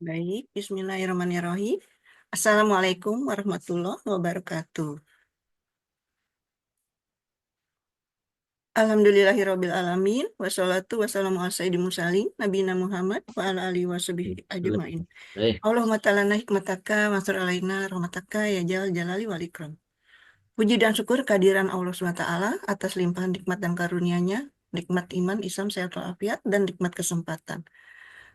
Baik, Bismillahirrahmanirrahim. Assalamualaikum warahmatullahi wabarakatuh. Alhamdulillahirabbil alamin wassalatu wassalamu ala sayyidil mursalin nabiyina Muhammad wa ala alihi washabihi ajmain. Eh, Allahumma ta'ala hikmataka mansur alaina rahmataka ya jal jalali wal ikram. Puji dan syukur kehadiran Allah SWT atas limpahan nikmat dan karunia-Nya, nikmat iman, Islam, sehat walafiat, dan nikmat kesempatan.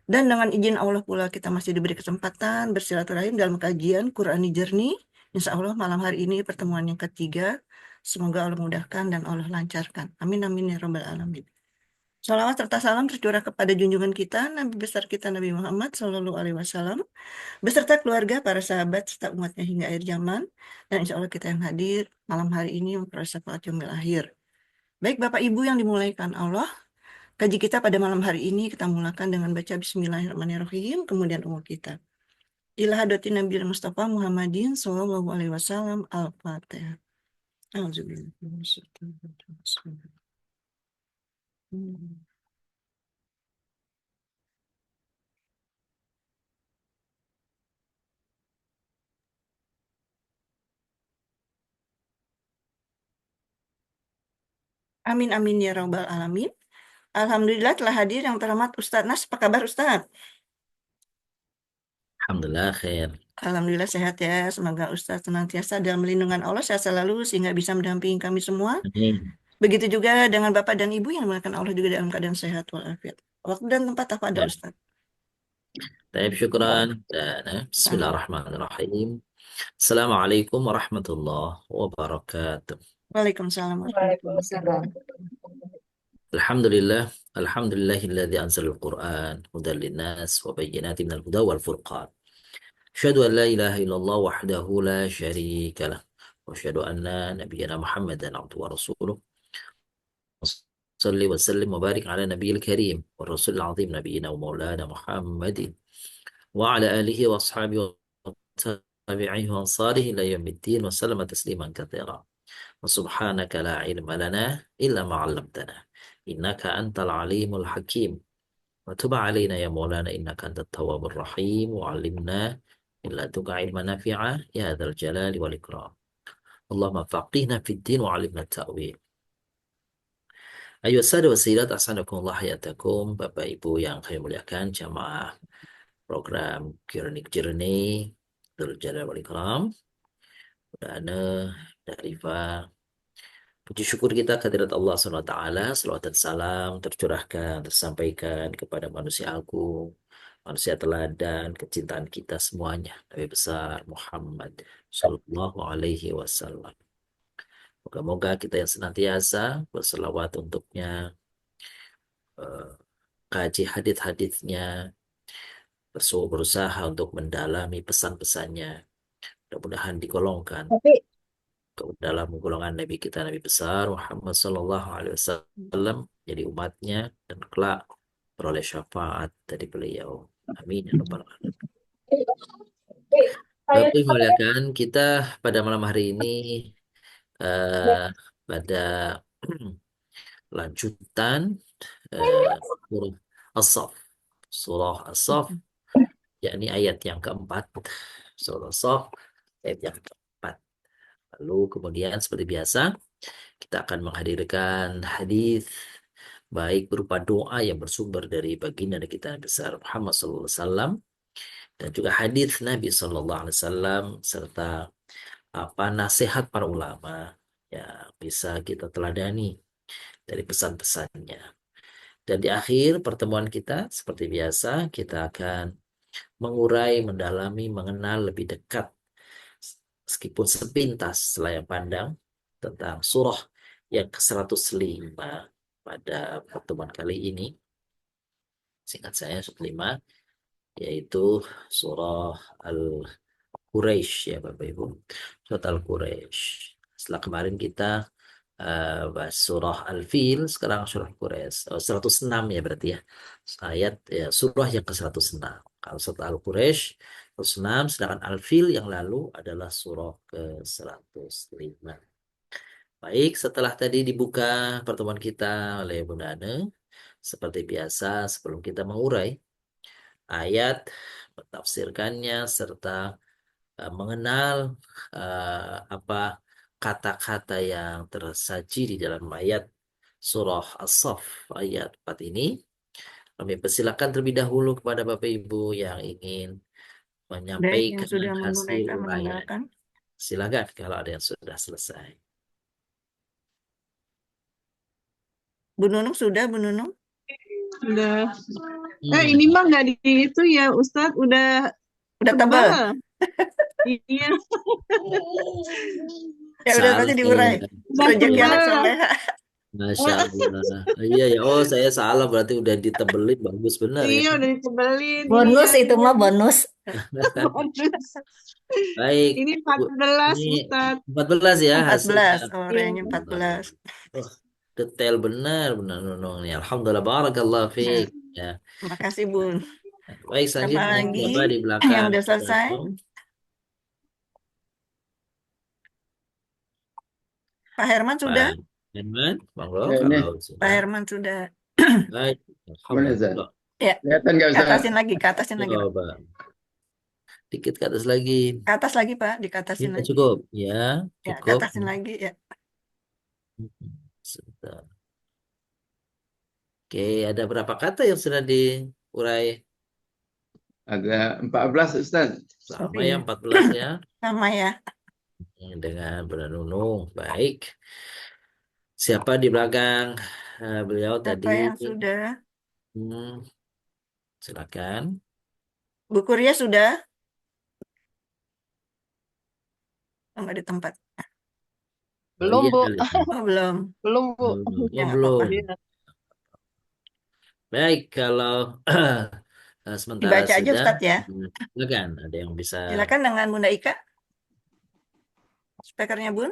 Dan dengan izin Allah pula kita masih diberi kesempatan bersilaturahim dalam kajian Qur'ani Jernih. Insya Allah malam hari ini pertemuan yang ketiga. Semoga Allah mudahkan dan Allah lancarkan. Amin amin ya rabbal alamin. Salawat serta salam tercurah kepada junjungan kita, Nabi besar kita Nabi Muhammad Sallallahu Alaihi Wasallam, beserta keluarga, para sahabat, serta umatnya hingga akhir zaman. Dan insya Allah kita yang hadir malam hari ini memperoleh syafaat yaumil akhir. Baik Bapak Ibu yang dimuliakan Allah, kaji kita pada malam hari ini kita mulakan dengan baca Bismillahirrahmanirrahim, kemudian umur kita. Ila hadratin Nabi Mustafa Muhammadin Sallallahu Alaihi Wasallam Al-Fatihah. Auzubillahi minasyaitonir rajim. Bismillahirrahmanirrahim. Amin amin ya rabbal alamin. Alhamdulillah telah hadir yang terhormat Ustadz Nas. Apa kabar Ustadz? Alhamdulillah khair. Alhamdulillah sehat ya. Semoga Ustadz senantiasa dalam lindungan Allah sehat selalu sehingga bisa mendampingi kami semua. Amin. Begitu juga dengan Bapak dan Ibu yang dimuliakan Allah juga dalam keadaan sehat walafiat. Waktu dan tempat apa ada Ya, Ustadz? baik, syukran. Dan Sama. bismillahirrahmanirrahim. Assalamualaikum warahmatullahi wabarakatuh. Waalaikumsalam warahmatullahi Waalaikumsalam. wabarakatuh. Alhamdulillah. Alhamdulillahilladzi anzalal Qur'an hudan linnas wa bayyinatin minal huda wal furqan. Asyhadu an la ilaha illallah wahdahu la syarika lah. Wa asyhadu anna nabiyyana Muhammadan abduhu wa rasuluh. صلي وسلم وبارك على نبي الكريم والرسول العظيم نبينا ومولانا محمد وعلى آله وأصحابه وتابعيه وأنصاره إلى يوم الدين وسلم تسليما كثيرا وسبحانك لا علم لنا إلا ما علمتنا إنك أنت العليم الحكيم وتب علينا يا مولانا إنك أنت التواب الرحيم وعلمنا من لدنك علما نافعا يا ذا الجلال والإكرام اللهم فقهنا في الدين وعلمنا التأويل. Ayo sada wasilat asanakumullah hayatakum Bapak Ibu yang kami muliakan jamaah program Quranic Journey Dzul Jalal wal Ikram. Dan Darifah, puji syukur kita kehadirat Allah SWT, salawat dan salam tercurahkan, tersampaikan kepada manusia agung, manusia teladan, kecintaan kita semuanya, Nabi besar Muhammad Sallallahu Alaihi Wasallam. Moga-moga kita yang senantiasa berselawat untuknya, eh, kaji hadith-hadithnya, berusaha untuk mendalami pesan-pesannya. Mudah-mudahan digolongkan Tapi ke dalam golongan Nabi kita, Nabi besar Muhammad Sallallahu Alaihi Wasallam, jadi umatnya dan kelak beroleh syafaat dari beliau. Amin ya rabbal alamin. saya Bapak Ibu muliakan, kita pada malam hari ini eh, pada lanjutan surah As-Saff. Surah As-Saff, yakni ayat yang keempat. Surah As-Saff, ayat yang keempat. Lalu kemudian seperti biasa, kita akan menghadirkan hadis baik berupa doa yang bersumber dari baginda kita Nabi besar Muhammad SAW, dan juga hadis Nabi SAW, serta apa nasihat para ulama yang bisa kita teladani dari pesan-pesannya. Dan di akhir pertemuan kita seperti biasa kita akan mengurai, mendalami, mengenal lebih dekat meskipun sepintas selayar pandang tentang surah yang ke-105 pada pertemuan kali ini. Singkat saya 105, yaitu surah Al-Quraisy ya Bapak Ibu. Surah Al-Quraisy. Setelah kemarin kita bahas surah Al-Fil, sekarang surah Quraisy. 106 ya berarti ya. Ayat ya, surah yang ke-106. Kalau surah Al-Quraisy 106, sedangkan Al-Fil yang lalu adalah surah ke-105. Baik, setelah tadi dibuka pertemuan kita oleh Bunda Ane, seperti biasa sebelum kita mengurai ayat mentafsirkannya serta mengenal apa kata-kata yang tersaji di dalam ayat surah As-Saff ayat 4 ini. Kami persilakan terlebih dahulu kepada Bapak Ibu yang ingin Baik, yang menyampaikan sudah hasil menunaikan uraian. meninggalkan. Silakan kalau ada yang sudah selesai. Bu Nunung sudah, Bu Nunung? Udah. Ini Hmm, mah nggak di itu ya, Ustadz. Udah Udah tebal. tebal. Iya, Ya udah salah berarti saya. diurai. udah Rezeki anak tebal. soleha. Masya Allah. Iya ya, oh saya salah berarti udah ditebelin bagus benar ya. Iya, udah ditebelin. Bonus Iya, itu mah bonus. bonus. Baik, Ini Bu. 14, Ini Ustadz. 14 ya hasilnya. 14, Iya. orangnya 14. Oh, detail benar benar Nunung nih. Alhamdulillah barakallah Nah, fiik. Ya. terima kasih Bun. Baik, Siapa selanjutnya lagi siapa di yang belakang udah selesai? Nunung? Pak Herman sudah? Pak Herman, monggo Ya, ini kalau Pak sudah. Herman sudah. Baik, mana Zat? Alhamdulillah. Ya, Kelihatan nggak ke Ustaz? atasin lagi, ke atasin lagi, Pak. Coba dikit ke atas lagi. Ke atas lagi, Pak, di ke atasin Ya, lagi. cukup, ya, Ya, ke cukup. atasin lagi ya. Sebentar. Oke, ada berapa kata yang sudah diurai? Ada 14 Ustaz. Sama Iya, ya, 14 ya. sama ya. Dengan Bunda Nunung. Baik. Siapa di belakang beliau tadi? Siapa yang sudah? Hmm, silakan. Bu Kuria sudah? Oh, nggak di tempat. Oh Belum, iya, Bu. kali. Oh, belum. Belum, Bu. Ya, Oh, nggak apa-apa. belum. Iya. Baik, kalau sementara Dibaca aja, sudah, Ustadz ya. silakan. Ada yang bisa. Silakan dengan Bunda Ika. Speakernya, Bun.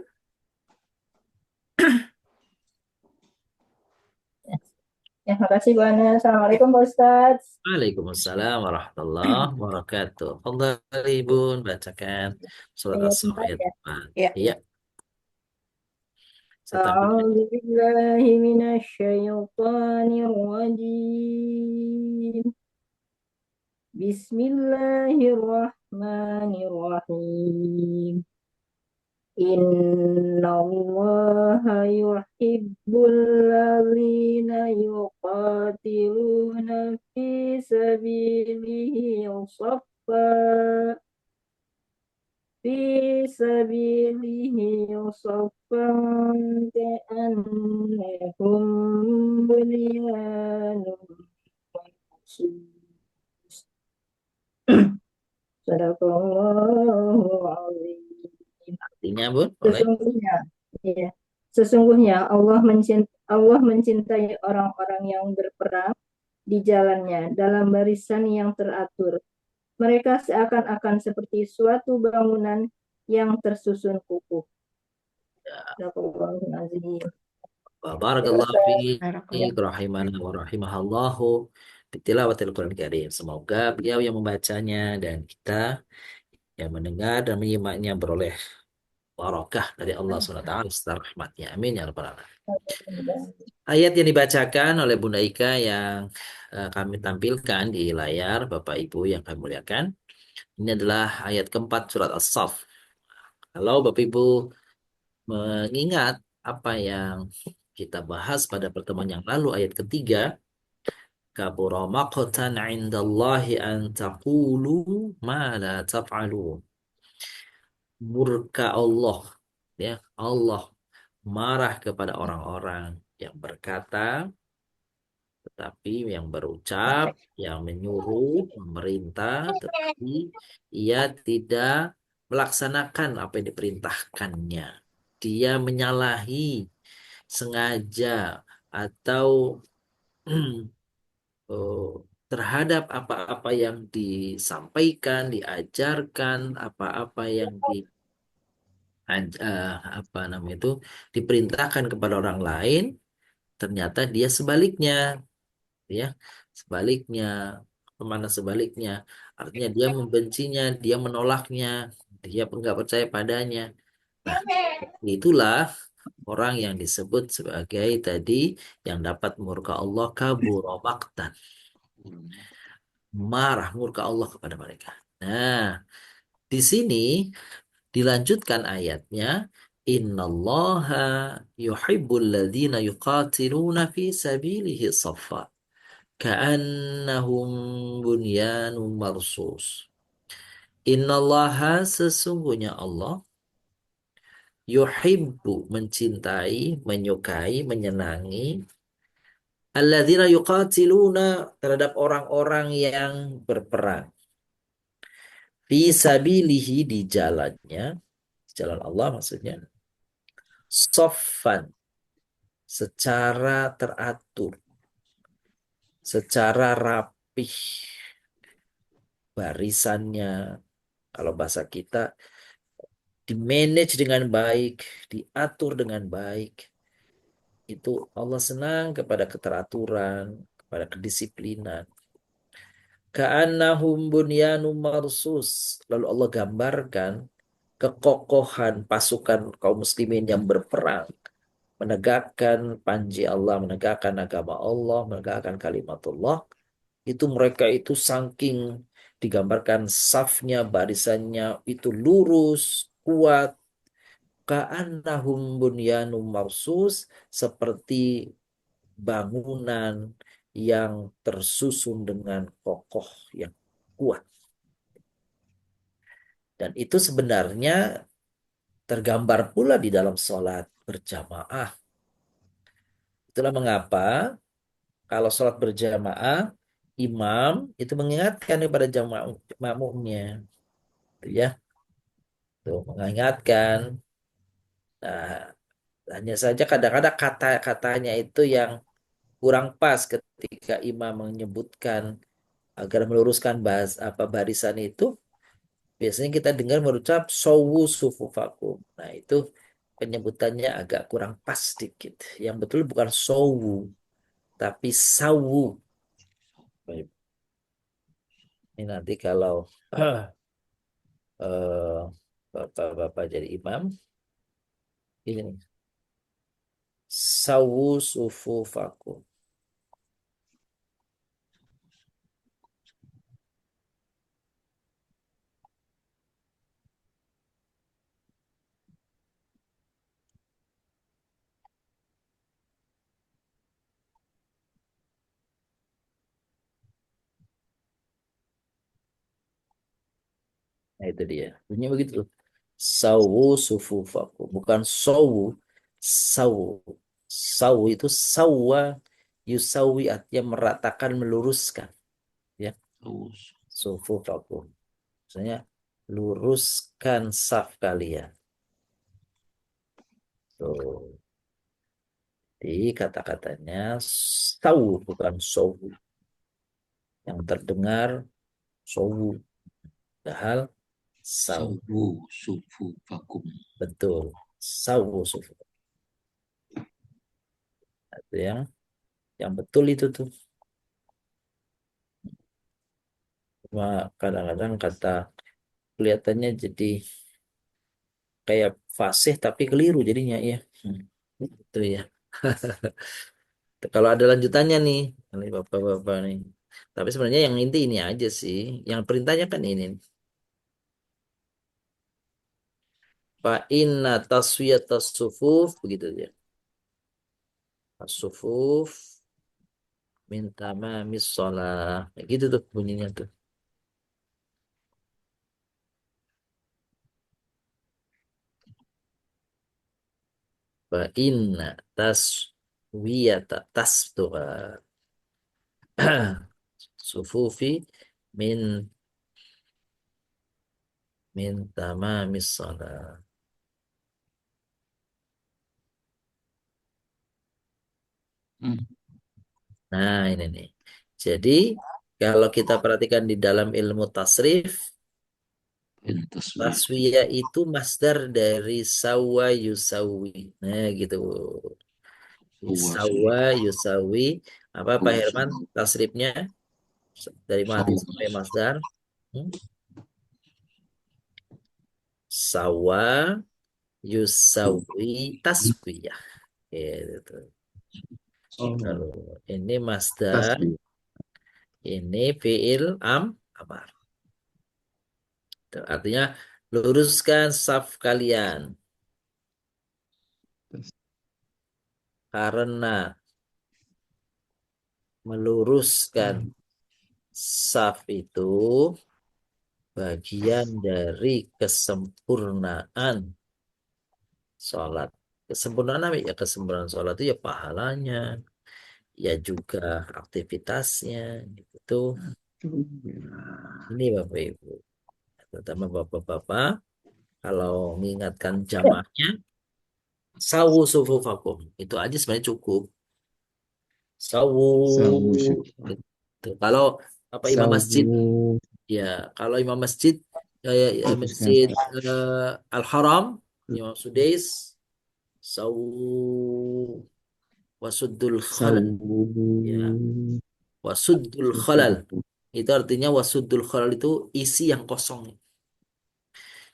Ya, makasih banyak. Assalamualaikum Pak Ustadz. Waalaikumsalam warahmatullahi wabarakatuh. Fadhali Ibu, bacakan surat Ayat As-Saff 4 ayat ya. 4. Ya. Iya, saya tampilkan. A'udzu billahi minasyaitonir rajim. Bismillahirrahmanirrahim. Innallaha yuhibbul ladzina yuqatiluna fi sabilihi shaffa fi sabilihi saffan ka'annahum bunyanun marsus. Sadaqallahu azim. Artinya, Bu, boleh? Sesungguhnya, ya, sesungguhnya Allah mencintai orang-orang yang berperang di jalannya dalam barisan yang teratur. Mereka seakan-akan seperti suatu bangunan yang tersusun kukuh. Sadaqallahul azim. Wa barakallahu fiik Barakallah. rahimana wa rahimahallahu bitilawatil Quran Karim. Semoga beliau yang membacanya dan kita yang mendengar dan menyimaknya beroleh barakah dari Allah SWT serta rahmatnya. Amin ya rabbal alamin. Ayat yang dibacakan oleh Bunda Ika yang kami tampilkan di layar Bapak Ibu yang kami muliakan. Ini adalah ayat keempat surat As-Saff. Kalau Bapak Ibu mengingat apa yang kita bahas pada pertemuan yang lalu, ayat ketiga, kabura maqtan indallahi an taqulu ma la taf'alun. Murka Allah, ya, Allah marah kepada orang-orang yang berkata tetapi yang berucap, yang menyuruh, memerintah, tetapi ia tidak melaksanakan apa yang diperintahkannya. Dia menyalahi sengaja atau eh, terhadap apa-apa yang disampaikan, diajarkan, apa-apa yang apa namanya itu diperintahkan kepada orang lain, ternyata dia sebaliknya, ya, sebaliknya. Kemana sebaliknya? Artinya dia membencinya, dia menolaknya, dia nggak percaya padanya. Nah, itulah orang yang disebut sebagai tadi yang dapat murka Allah kabur maktan. marah murka Allah kepada mereka. Nah, di sini dilanjutkan ayatnya, innallaha yuhibbul ladzina yuqatiluna fi sabilihi shaffa ka'annahum bunyanun marsus. Innallaha sesungguhnya Allah yuhibbu mencintai, menyukai, menyenangi alladzina yuqatiluna terhadap orang-orang yang berperang fi sabilihi di jalannya, jalan Allah maksudnya, soffan secara teratur, secara rapih barisannya. Kalau bahasa kita, di manage dengan baik, diatur dengan baik. Itu Allah senang kepada keteraturan, kepada kedisiplinan. Ka'annahum bunyanum marsus. Lalu Allah gambarkan kekokohan pasukan kaum muslimin yang berperang, menegakkan panji Allah, menegakkan agama Allah, menegakkan kalimatullah. Itu mereka itu saking digambarkan safnya, barisannya itu lurus, kuat. Ka'annahum bunyanum marsus, seperti bangunan yang tersusun dengan kokoh yang kuat. Dan itu sebenarnya tergambar pula di dalam sholat berjamaah. Itulah mengapa kalau sholat berjamaah, imam itu mengingatkan kepada jamaah makmumnya, gitu ya, tuh mengingatkan. Nah, hanya saja kadang-kadang kata-katanya itu yang kurang pas ketika imam menyebutkan agar meluruskan barisan itu. Biasanya kita dengar merucap sawu sufufakum. Nah, itu penyebutannya agak kurang pas sedikit. Yang betul bukan sawu, tapi sawu. Baik. Ini nanti kalau eh, bapak-bapak jadi imam, ini nih, sawu sufufakum. Nah, itu dia. Bunyinya begitu loh. Sawu sufufakum. Bukan sawu. Sawu. Sawu itu sawa. Yusawi artinya meratakan, meluruskan. Ya. Sufufakum. Maksudnya luruskan saf kalian. Tuh. Di kata-katanya sawu bukan sawu. Yang terdengar sawu. Padahal sawu. Sawu sufufakum. Betul. Sawu sufu. Itu yang betul itu tuh. Cuma kadang-kadang kata kelihatannya jadi kayak fasih tapi keliru jadinya ya. Itu ya. Kalau ada lanjutannya nih, oleh bapak-bapak nih. Tapi sebenarnya yang inti ini aja sih. Yang perintahnya kan ini. Fa inna taswiyatas sufuf begitu ya. As-sufuf min tamamis shalah. Kayak gitu tuh bunyinya tuh. Fa inna taswiyata tas tuh sufufi min tamamis shalah. Hmm. Nah, ini nih. Jadi, kalau kita perhatikan di dalam ilmu tasrif, Taswiyah. taswiyah itu masdar dari sawa yusawi. Nah, gitu. Sawa yusawi. Apa Pak Herman tasrifnya? Dari mati sampai masdar. Hmm? Sawa yusawi taswiyah. Gitu. Oh, Lalu, ini masdar tasbih. Ini fiil amar. Itu artinya luruskan saf kalian karena meluruskan saf itu bagian dari kesempurnaan sholat. Kesempurnaan apa ya? Kesempurnaan sholat itu ya pahalanya, ya juga aktivitasnya gitu. Ini Bapak Ibu, terutama Bapak-bapak kalau mengingatkan jamaahnya sawu sufufakum itu aja sebenarnya cukup. Sawu Sawu syukur. gitu. Kalau apa imam masjid Sawu ya, kalau imam masjid luruskan masjid saf. Al-Haram, Imam Sudais sawu wasuddul khalal ya, Sawu wasuddul khalal itu artinya wasuddul khalal itu isi yang kosong,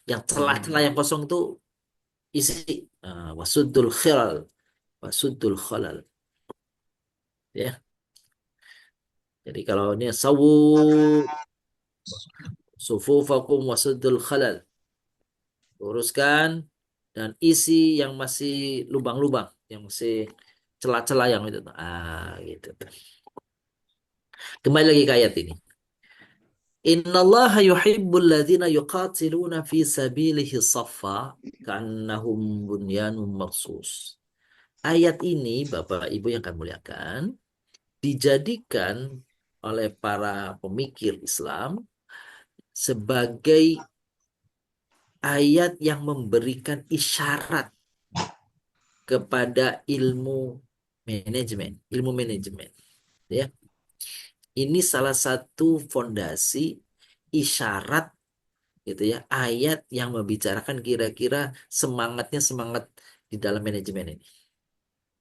yang celah-celah yang kosong itu isi. Wasuddul khalal, wasuddul khalal ya. Jadi kalau ini sawu sufufakum wasuddul khalal, luruskan dan isi yang masih lubang-lubang, yang masih celah-celah yang itu. Gitu. Kembali lagi ke ayat ini. Innallaha yuhibbul ladzina yuqatiluna fi sabilihi saffa ka'annahum bunyanun marsus. Ayat ini Bapak Ibu yang kami muliakan dijadikan oleh para pemikir Islam sebagai ayat yang memberikan isyarat kepada ilmu manajemen ya. Ini salah satu fondasi isyarat gitu ya, ayat yang membicarakan kira-kira semangat di dalam manajemen ini.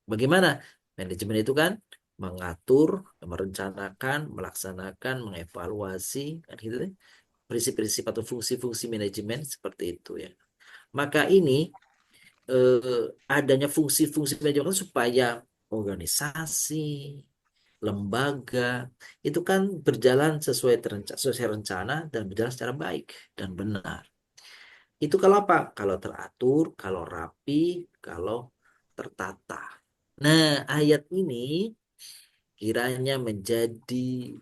Bagaimana? Manajemen itu kan mengatur, merencanakan, melaksanakan, mengevaluasi, kan gitu ya. Prinsip-prinsip atau fungsi-fungsi manajemen seperti itu ya. Maka ini adanya fungsi-fungsi manajemen supaya organisasi, lembaga itu kan berjalan sesuai rencana dan berjalan secara baik dan benar. Itu kalau apa? Kalau teratur, kalau rapi, kalau tertata. Nah, ayat ini kiranya menjadi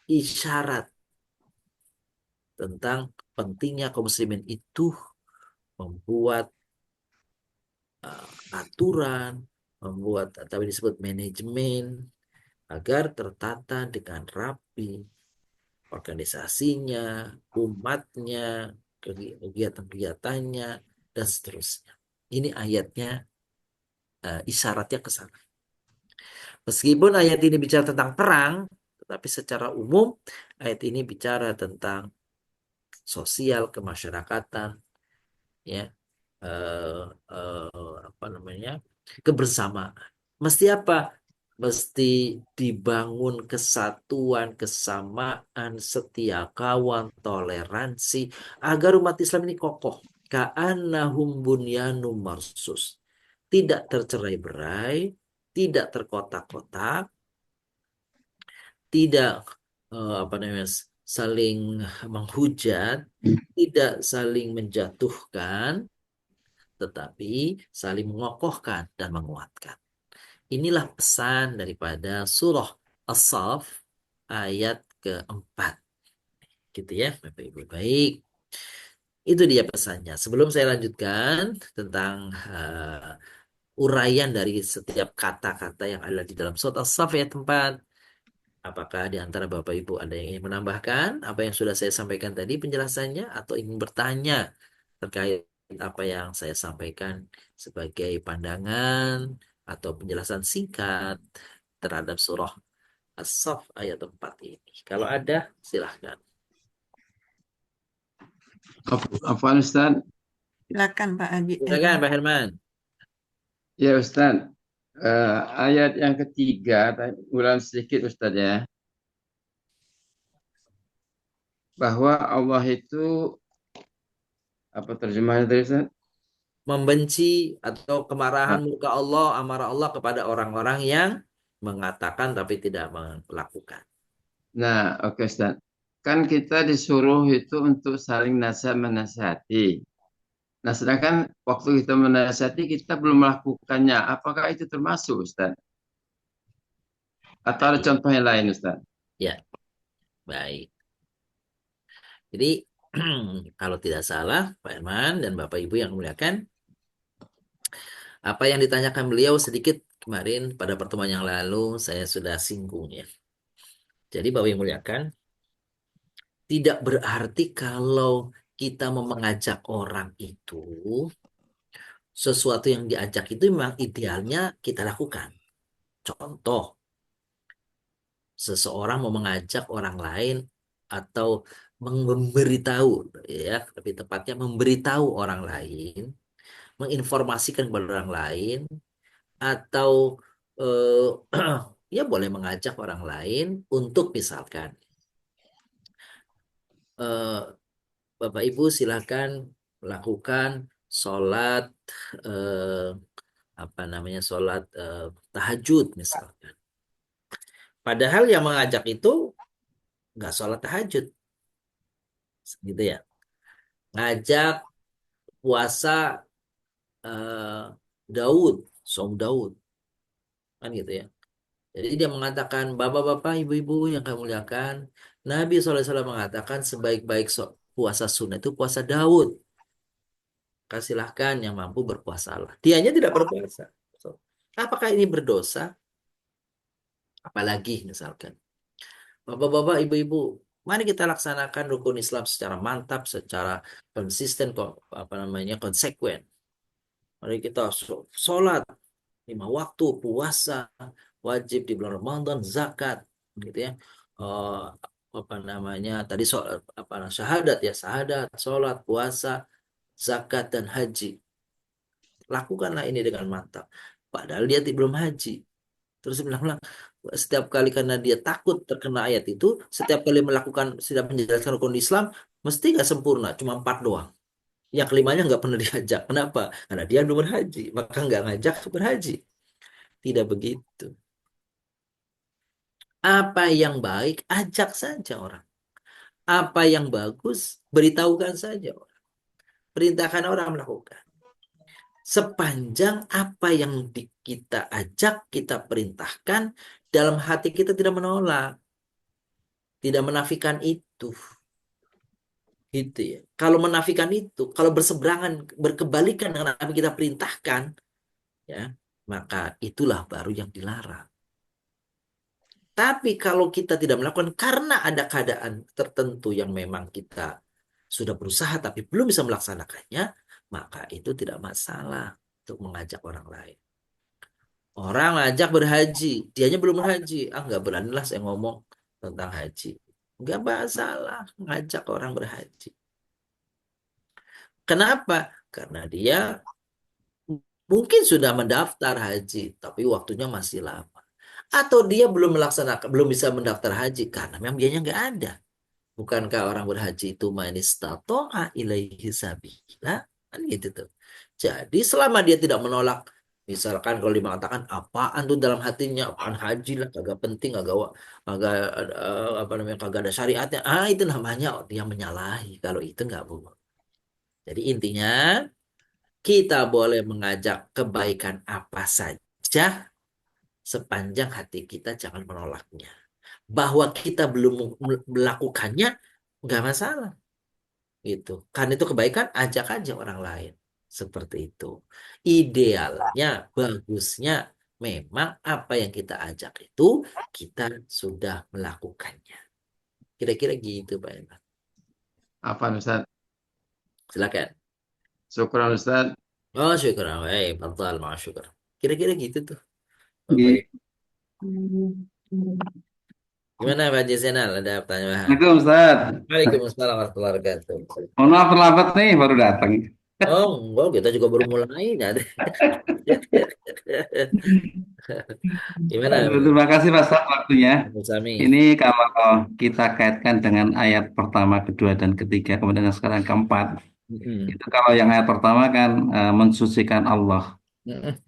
isyarat tentang pentingnya kaum muslimin itu membuat aturan, membuat atau disebut manajemen agar tertata dengan rapi, organisasinya, umatnya, kegiatan-kegiatannya, dan seterusnya. Ini ayatnya isyaratnya ke sana. Meskipun ayat ini bicara tentang perang, tetapi secara umum ayat ini bicara tentang sosial kemasyarakatan, ya, apa namanya, kebersamaan. Mesti apa? Mesti dibangun kesatuan, kesamaan, setia kawan, toleransi agar umat Islam ini kokoh. Ka'annahum bunyanum marsus. Tidak tercerai-berai, tidak terkotak-kotak, tidak apa namanya saling menghujat, tidak saling menjatuhkan, tetapi saling mengokohkan dan menguatkan. Inilah pesan daripada surah As-Saff ayat keempat. Gitu ya, Bapak Ibu. Baik, itu dia pesannya. Sebelum saya lanjutkan tentang uraian dari setiap kata-kata yang ada di dalam surah As-Saff ayat 4, apakah di antara Bapak Ibu ada yang ingin menambahkan apa yang sudah saya sampaikan tadi penjelasannya atau ingin bertanya terkait apa yang saya sampaikan sebagai pandangan atau penjelasan singkat terhadap surah As-Saff ayat 4 ini? Kalau ada, silahkan. Afwan Ustaz. Silakan Pak Haji. Silakan Pak Herman. Ya Ustaz. Ayat yang ketiga, ulang sedikit Ustaz ya. Bahwa Allah itu, apa terjemahannya tadi Ustaz? Membenci atau kemarahan murka Allah, amarah Allah kepada orang-orang yang mengatakan tapi tidak melakukan. Nah, oke Ustaz. Kan kita disuruh itu untuk saling nasihat menasihati. Nah, sedangkan waktu kita menasihati kita belum melakukannya. Apakah itu termasuk Ustaz? Atau ada Baik. contoh yang lain Ustaz? Ya, baik. Jadi kalau tidak salah, Pak Herman dan Bapak Ibu yang muliakan, apa yang ditanyakan beliau sedikit kemarin pada pertemuan yang lalu saya sudah singgung ya. Jadi Bapak yang muliakan, tidak berarti kalau kita mau mengajak orang itu, sesuatu yang diajak itu memang idealnya kita lakukan. Contoh, seseorang mau mengajak orang lain atau memberitahu, ya, lebih tepatnya memberitahu orang lain, menginformasikan kepada orang lain, atau ya boleh mengajak orang lain untuk misalkan eh, Bapak Ibu silakan melakukan sholat eh, apa namanya sholat tahajud misalkan. Padahal yang mengajak itu nggak sholat tahajud, gitu ya. Ngajak puasa eh, Daud, som Daud, kan gitu ya. Jadi dia mengatakan, bapak-bapak, ibu-ibu yang kami muliakan, Nabi SAW mengatakan sebaik-baik puasa sunnah itu puasa Daud. Silahkan yang mampu berpuasalah. Dianya tidak berpuasa. So, apakah ini berdosa? Apalagi misalkan. Bapak-bapak, ibu-ibu, mari kita laksanakan rukun Islam secara mantap, secara konsisten, kok apa namanya konsekuen. Mari kita sholat 5 waktu, puasa wajib di bulan Ramadan, zakat, gitu ya. Eh, apa namanya tadi apa syahadat ya, syahadat, sholat, puasa, zakat dan haji. Lakukanlah ini dengan mantap. Padahal dia belum haji. Terus dia bilang, setiap kali karena dia takut terkena ayat itu, setiap kali melakukan, setiap menjelaskan rukun Islam, mesti nggak sempurna, cuma 4 doang. Yang kelimanya nggak pernah diajak. Kenapa? Karena dia belum berhaji, maka nggak ngajak berhaji. Tidak begitu. Apa yang baik, ajak saja orang. Apa yang bagus, beritahukan saja orang. Perintahkan orang melakukan. Sepanjang apa yang kita ajak, kita perintahkan, dalam hati kita tidak menolak, tidak menafikan itu. Gitu ya. Kalau menafikan itu, kalau berseberangan, berkebalikan dengan apa yang kita perintahkan, ya, maka itulah baru yang dilarang. Tapi kalau kita tidak melakukan karena ada keadaan tertentu yang memang kita sudah berusaha tapi belum bisa melaksanakannya, maka itu tidak masalah untuk mengajak orang lain. Orang ngajak berhaji, dianya belum berhaji. Nggak beranilah saya ngomong tentang haji. Nggak masalah ngajak orang berhaji. Kenapa? Karena dia mungkin sudah mendaftar haji, tapi waktunya masih lama. Atau dia belum melaksanakan, belum bisa mendaftar haji karena memang biayanya nggak ada. Bukankah orang berhaji itu man istata'a ilaihi sabila? Kan gitu tuh. Jadi selama dia tidak menolak, misalkan kalau dia mengatakan apaan tuh dalam hatinya, apaan haji lah, kagak penting, kagak apa namanya, kagak ada syariatnya. Itu namanya dia menyalahi. Kalau itu nggak boleh. Jadi intinya kita boleh mengajak kebaikan apa saja sepanjang hati kita jangan menolaknya. Bahwa kita belum melakukannya nggak masalah gitu. Kan itu kebaikan, ajak aja orang lain. Seperti itu. Idealnya, bagusnya memang apa yang kita ajak itu kita sudah melakukannya. Kira-kira gitu Pak Eman. Apa Ustaz? Silakan. Syukran Ustaz. Oh, syukur. Fadhal, maaf syukur. Kira-kira gitu tuh. Bapak Iya. Ibu. Gimana Pak Jasenal? Ada pertanyaan? Assalamualaikum Ustaz. Waalaikumsalam warahmatullahi wabarakatuh. Mohon maaf terlambat nih, baru datang. Oh, enggak, kita juga baru mulai. Gimana, Aduh, terima kasih Pak Ustaz waktunya. Bu Sami? Ini kalau kita kaitkan dengan ayat pertama, kedua, dan ketiga, kemudian yang sekarang keempat. Mm-mm. Itu kalau yang ayat pertama kan mensucikan Allah. Mm-mm.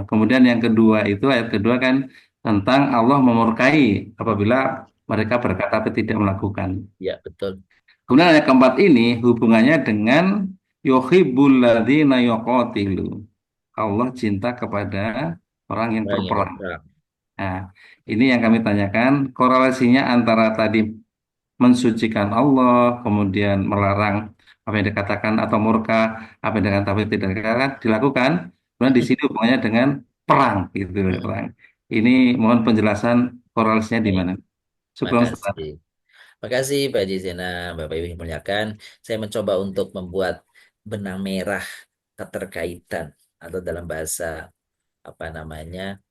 Kemudian yang kedua itu ayat kedua kan tentang Allah memurkai apabila mereka berkata tapi tidak melakukan. Ya, betul. Kemudian ayat keempat ini hubungannya dengan yuhibbul ladzina yuqatilu. Allah cinta kepada orang yang Orang yang berperang. berperang. Nah, ini yang kami tanyakan korelasinya antara tadi mensucikan Allah, kemudian melarang apa yang dikatakan atau murka, apa yang dikatakan tapi tidak dilakukan. Kemudian di sini hubungannya dengan perang, gitu, perang. Ini mohon penjelasan korelasinya di Baik, mana. Sebelum start. makasih. Makasih Pak Haji Zainal, Bapak Ibu yang dimuliakan. Saya mencoba untuk membuat benang merah keterkaitan atau dalam bahasa apa namanya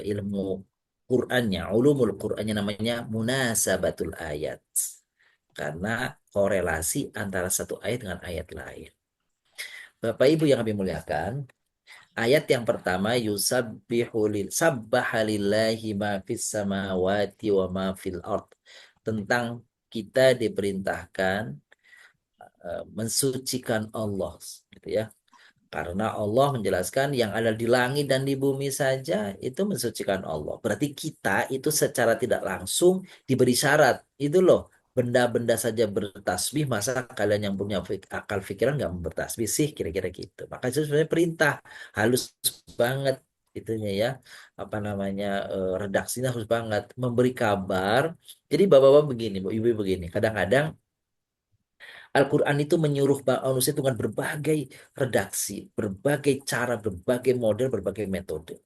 ilmu Qur'annya, ulumul Qur'annya namanya munasabatul ayat. Karena korelasi antara satu ayat dengan ayat lain. Bapak Ibu yang kami muliakan, ayat yang pertama sabbaha lillahi ma fis samawati wa ma fil ard. Tentang kita diperintahkan mensucikan Allah gitu ya. Karena Allah menjelaskan yang ada di langit dan di bumi saja itu mensucikan Allah. Berarti kita itu secara tidak langsung diberi syarat. Itu loh, benda-benda saja bertasbih, masa kalian yang punya akal pikiran nggak bertasbih sih, kira-kira gitu. Maka itu sebenarnya perintah halus banget itunya ya. Apa namanya redaksinya halus banget, memberi kabar. Jadi bapak-bapak begini, bu ibu begini. Kadang-kadang Al-Quran itu menyuruh manusia dengan berbagai redaksi, berbagai cara, berbagai model, berbagai metode.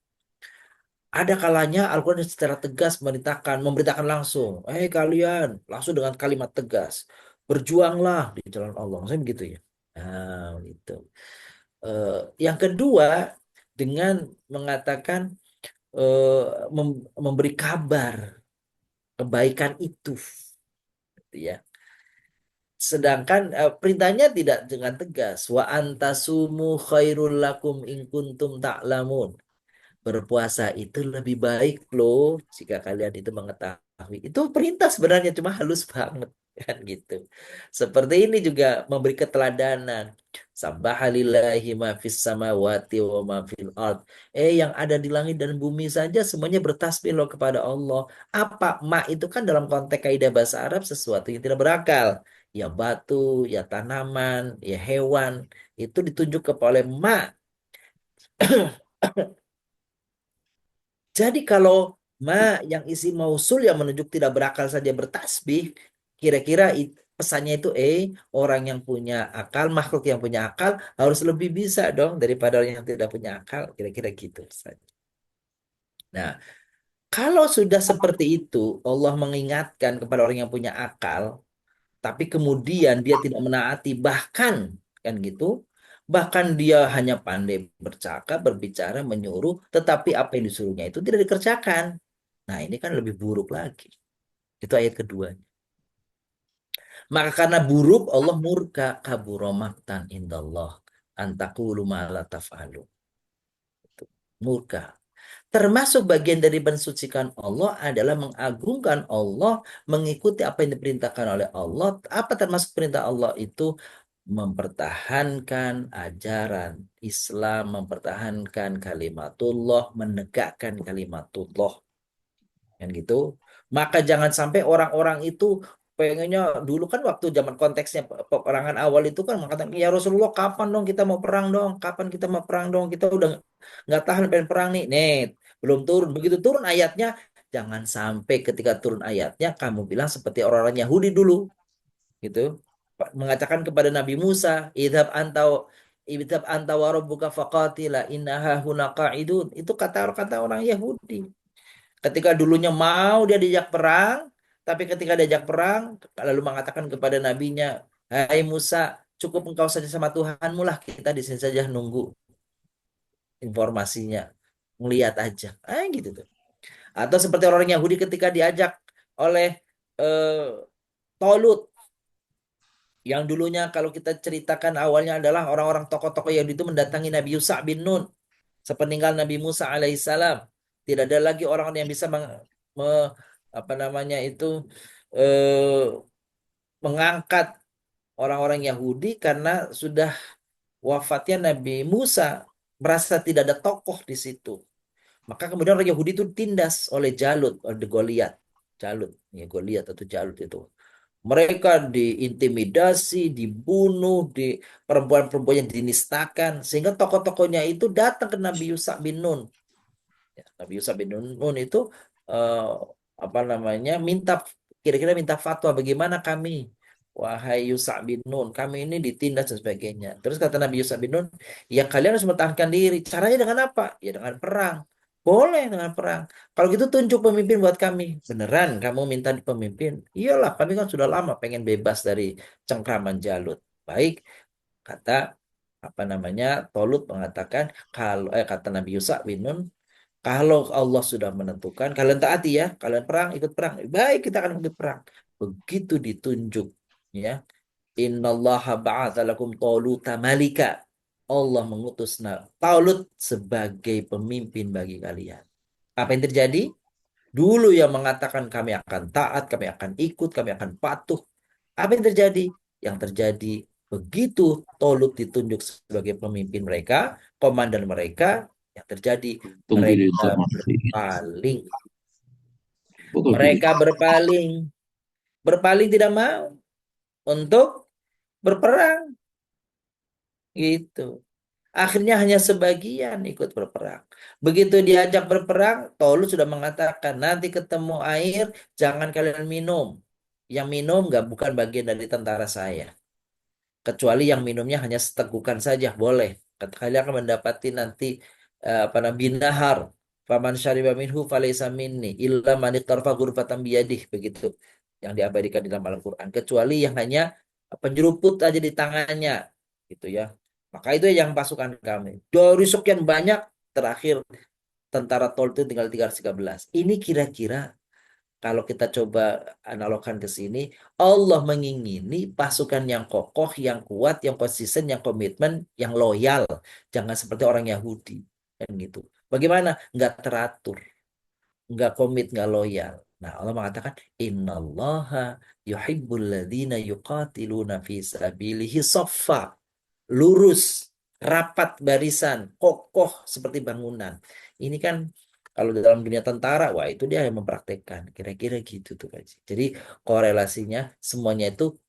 Ada kalanya Al-Quran secara tegas memberitakan langsung, kalian, langsung dengan kalimat tegas, berjuanglah di jalan Allah. Maksudnya begitu ya. Nah, itu. Eh, yang kedua, dengan mengatakan, eh, memberi kabar kebaikan itu. Gitu ya. Sedangkan perintahnya tidak dengan tegas. Wa antasumu khairul lakum in kuntum ta'lamun. Berpuasa itu lebih baik loh jika kalian itu mengetahui. Itu perintah sebenarnya cuma halus banget kan gitu. Seperti ini juga memberi keteladanan. Sabbahalillahi ma fis samawati wa ma fil ard. Yang ada di langit dan bumi saja semuanya bertasbih loh kepada Allah. Apa ma itu kan dalam konteks kaidah bahasa Arab sesuatu yang tidak berakal. Ya batu, ya tanaman, ya hewan itu ditunjuk kepada ma. Jadi kalau ma yang isi mausul yang menunjuk tidak berakal saja bertasbih, kira-kira pesannya itu orang yang punya akal, makhluk yang punya akal harus lebih bisa dong daripada orang yang tidak punya akal, kira-kira gitu saja. Nah, kalau sudah seperti itu, Allah mengingatkan kepada orang yang punya akal, tapi kemudian dia tidak menaati, bahkan kan gitu, bahkan dia hanya pandai bercakap, berbicara, menyuruh, tetapi apa yang disuruhnya itu tidak dikerjakan. Nah, ini kan lebih buruk lagi. Itu ayat kedua. Maka karena buruk, Allah murka kabura maktan indallah antaqulu ma la taf'alu. Itu, murka. Termasuk bagian dari mensucikan Allah adalah mengagungkan Allah, mengikuti apa yang diperintahkan oleh Allah. Apa termasuk perintah Allah itu? Mempertahankan ajaran Islam, mempertahankan kalimatullah, menegakkan kalimatullah. Kan gitu. Maka jangan sampai orang-orang itu pengennya dulu kan waktu zaman konteksnya peperangan awal itu kan mengatakan ya Rasulullah kapan dong kita mau perang dong, kapan kita mau perang dong, kita udah nggak tahan pengen perang nih, belum turun, begitu turun ayatnya jangan sampai ketika turun ayatnya kamu bilang seperti orang-orang Yahudi dulu gitu mengatakan kepada Nabi Musa idhab anta wa rabbuka faqatila innaha huna qa'idun, itu kata-kata orang Yahudi. Ketika dulunya mau dia diajak perang, tapi ketika diajak perang, lalu mengatakan kepada nabinya, hai Musa, cukup engkau saja sama Tuhanmu lah, kita di sini saja nunggu informasinya, ngelihat aja. Gitu tuh. Atau seperti orang Yahudi ketika diajak oleh eh, Tolut, yang dulunya kalau kita ceritakan awalnya adalah orang-orang tokoh-tokoh Yahudi itu mendatangi Nabi Yusa bin Nun, sepeninggal Nabi Musa alaihissalam. Tidak ada lagi orang yang bisa apa namanya itu eh, mengangkat orang-orang Yahudi karena sudah wafatnya Nabi Musa, merasa tidak ada tokoh di situ. Maka kemudian orang Yahudi itu tindas oleh Jalut, oleh Goliat. Jalut. Ya, gue lihat itu Jalut itu. Mereka diintimidasi, dibunuh, di perempuan-perempuan yang dinistakan, sehingga tokoh-tokohnya itu datang ke Nabi Yusa bin Nun. Ya, Nabi Yusa bin Nun itu eh, apa namanya kira-kira minta fatwa bagaimana kami, wahai Yusa bin Nun, kami ini ditindas dan sebagainya. Terus kata Nabi Yusa bin Nun, ya kalian harus mempertahankan diri. Caranya dengan apa? Ya dengan perang. Boleh dengan perang. Kalau gitu tunjuk pemimpin buat kami. Beneran kamu minta di pemimpin? Iyalah, kami kan sudah lama pengen bebas dari cengkraman Jalut. Baik, kata apa namanya Tolut mengatakan kalau kata Nabi Yusa bin Nun, kalau Allah sudah menentukan, kalian taati ya, kalian perang, ikut perang. Baik, kita akan ikut perang. Begitu ditunjuk, ya. Innallaha ba'atha lakum Taluta malika. Allah mengutus Talut sebagai pemimpin bagi kalian. Apa yang terjadi? Dulu yang mengatakan kami akan taat, kami akan ikut, kami akan patuh. Apa yang terjadi? Yang terjadi begitu Tolut ditunjuk sebagai pemimpin mereka, komandan mereka, yang terjadi Tunggu di mereka informasi. berpaling. Pukul Mereka berpaling. Berpaling tidak mau untuk berperang. Gitu. Akhirnya hanya sebagian ikut berperang. Begitu diajak berperang, Tolut sudah mengatakan, nanti ketemu air, jangan kalian minum. Yang minum bukan bagian dari tentara saya. Kecuali yang minumnya hanya setegukan saja, boleh. Kalian akan mendapati nanti apa namanya binahar. Faman syariba minhu falaysa minni illa man iqtarfa ghurfatan biyadih, begitu. Yang diabadikan di dalam Al-Qur'an. Kecuali yang hanya penjeruput aja di tangannya, gitu ya. Maka itu yang pasukan kami. Dari sekian banyak, terakhir tentara Tol itu tinggal 313. Ini kira-kira kalau kita coba analogkan ke sini, Allah mengingini pasukan yang kokoh, yang kuat, yang konsisten, yang komitmen, yang loyal. Jangan seperti orang Yahudi. Kan gitu. Bagaimana? Nggak teratur, nggak komit, nggak loyal. Nah, Allah mengatakan, Innallaha yuhibbul ladzina yuqatiluna fi sabilihi saffa. Lurus, rapat barisan, kokoh seperti bangunan. Ini kan kalau dalam dunia tentara, wah itu dia yang mempraktekkan. Kira-kira gitu tuh Pak Haji. Jadi korelasinya semuanya itu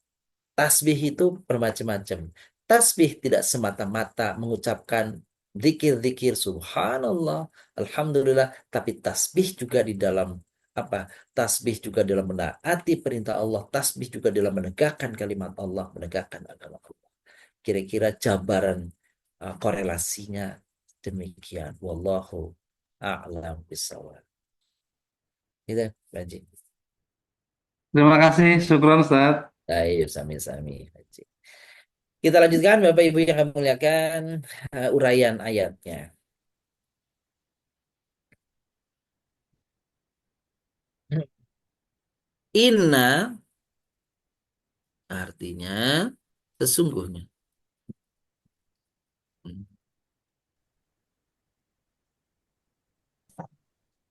tasbih itu bermacam-macam. Tasbih tidak semata-mata mengucapkan zikir-zikir subhanallah, alhamdulillah, tapi tasbih juga di dalam apa? Tasbih juga dalam menaati perintah Allah, tasbih juga dalam menegakkan kalimat Allah, menegakkan agama Allah. Kira-kira jabaran korelasinya demikian. Wallahu a'lam bishawab. Gitu, Pak Haji. Terima kasih, syukron Ustaz. Baik, sami-sami. Pak Haji. Kita lanjutkan Bapak Ibu yang kami muliakan uraian ayatnya. Inna artinya sesungguhnya.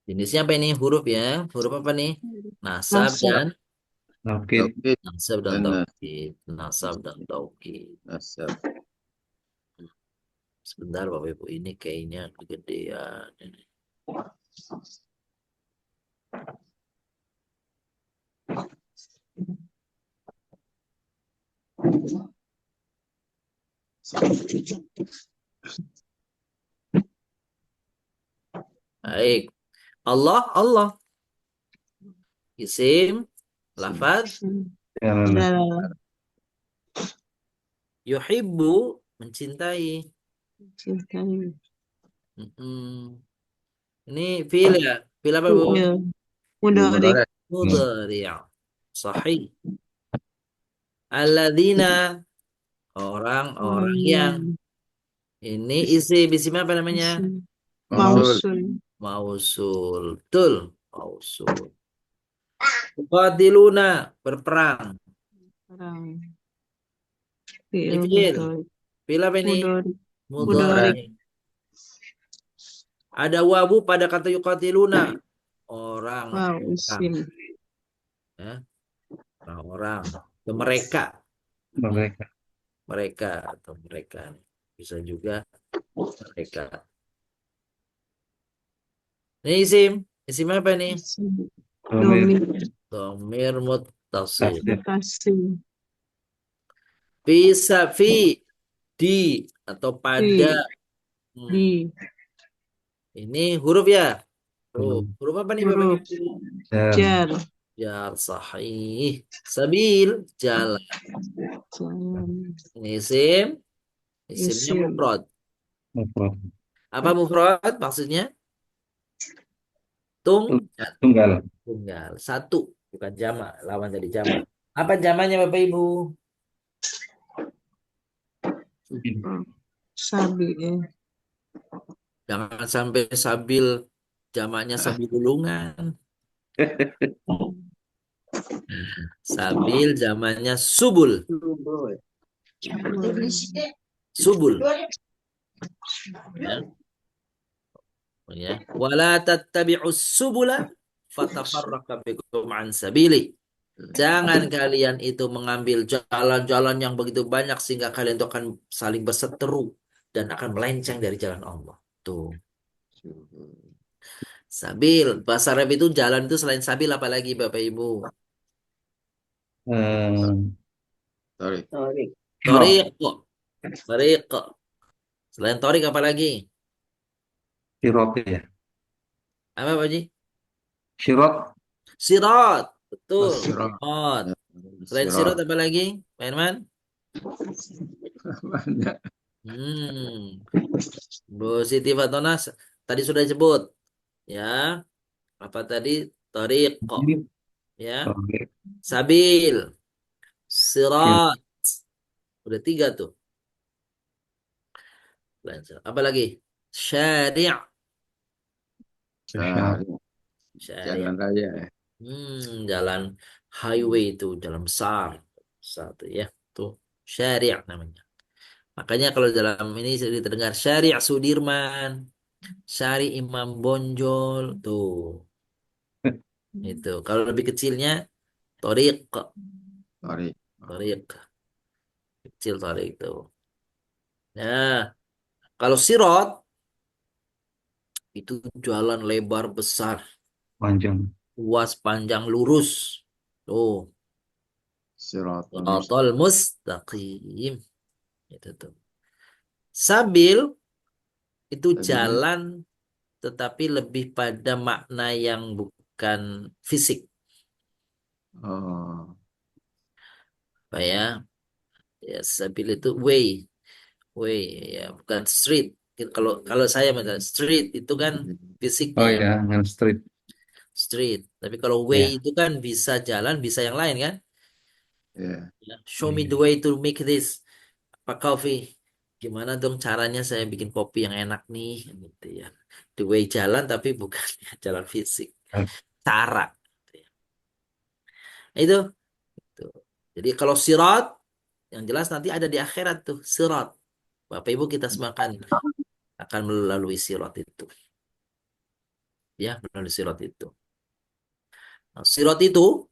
Jenisnya apa ini? Huruf ya. Huruf apa nih? Nasab Nasab. dan Oke. Taukid nasab dan dan taukid. Nasab dan taukid. nasab. Sebentar Bapak Ibu, ini kayaknya kegedean. Baik. Allah. Isim, lafaz, Ya, Adalah yuhibbu, mencintai. cintai. Mm-mm. Ini fi'il ya? Fi'il apa Bu? Ya. Mudhari. Mubarak. Mudhari'. Sahih. Alladzina, orang-orang yang. Ini isim apa namanya? Mausul. Mausul. Betul. Mausul. Qatiluna, berperang. Orang. Ini Fi'il fi'il. mudhari. Fi'il apa ini? Mudhari. Mudhari. Ada wawu pada kata yuqatiluna. Orang. Wow, isim. Ya. Orang-orang. Itu mereka. mereka. Mereka atau mereka. Bisa juga mereka. Ini isim. Isim apa ini? Isim. Domir. Domir. Domir muttasil. Tasdid. Mutasil. Bisa di atau pada. Di. Hmm, Di. Ini huruf ya. Oh, Hmm. huruf apa nih Bapak Huruf. Ibu? Jar. Jar. Jar sahih. Sabil jalan. Jalan. Isim. Isimnya Isim. mufrad. Mufrad. Apa mufrad maksudnya? Tunggal. Tunggal. Tunggal. Satu. Bukan jamak. Lawan dari jamak. Apa jamaknya Bapak Ibu? Sabi. Jangan sampai sabil jamaknya sabil gulungan. Sabil zamannya subul. Subul. Ya. Ya. Wala tattabi'us subula fatafarraqa bikum an sabili. Jangan kalian itu mengambil jalan-jalan yang begitu banyak sehingga kalian itu akan saling berseteru dan akan melenceng dari jalan Allah. Tuh. Sabil. Bahasa Arab itu jalan itu selain sabil apalagi Bapak Ibu? Sorry. Tariq. Tariq. Selain tariq apa lagi? Sirot ya. Apa Pak Ji? Sirot. Sirat. Betul. Sirat. Sirat. Selain sirat apa lagi? Pak Herman? Banyak. Bu Siti Fatona tadi sudah disebut. Ya. Apa tadi? Tariq. Ya. Sabil. Sirat. Udah 3 tuh. Apa lagi? Syari'. Syari'. Jalan raya. Jalan highway itu, jalan besar. Satu ya. Tuh. Syari' namanya. Makanya kalau dalam ini sering terdengar Syari' Sudirman, Syari' Imam Bonjol, tuh. Itu. Kalau lebih kecilnya Tariq. Sorry. Tariq. Kecil Tariq itu. Nah, kalau Sirat itu jalan lebar besar, Panjang. luas, panjang, lurus. Tuh. Siratal mustaqim. Itu tuh. Sabil itu jalan tetapi lebih pada makna yang bukan fisik. Oh. Apa ya? Ya, sabil itu way, ya bukan street. Kalau kalau saya misalnya street itu kan Oh fisiknya ya, dengan street. street. Tapi kalau way Ya. itu kan bisa jalan, bisa yang lain kan? Yeah. Ya, show me the way to make this apa coffee. Gimana dong caranya saya bikin kopi yang enak nih, gitu ya. The way jalan tapi bukan jalan fisik. Cara. Gitu ya. Itu. Tuh. Jadi kalau sirat yang jelas nanti ada di akhirat tuh sirat. Bapak Ibu kita semakan akan melalui sirat itu. Ya, melalui sirat itu. Nah, sirat itu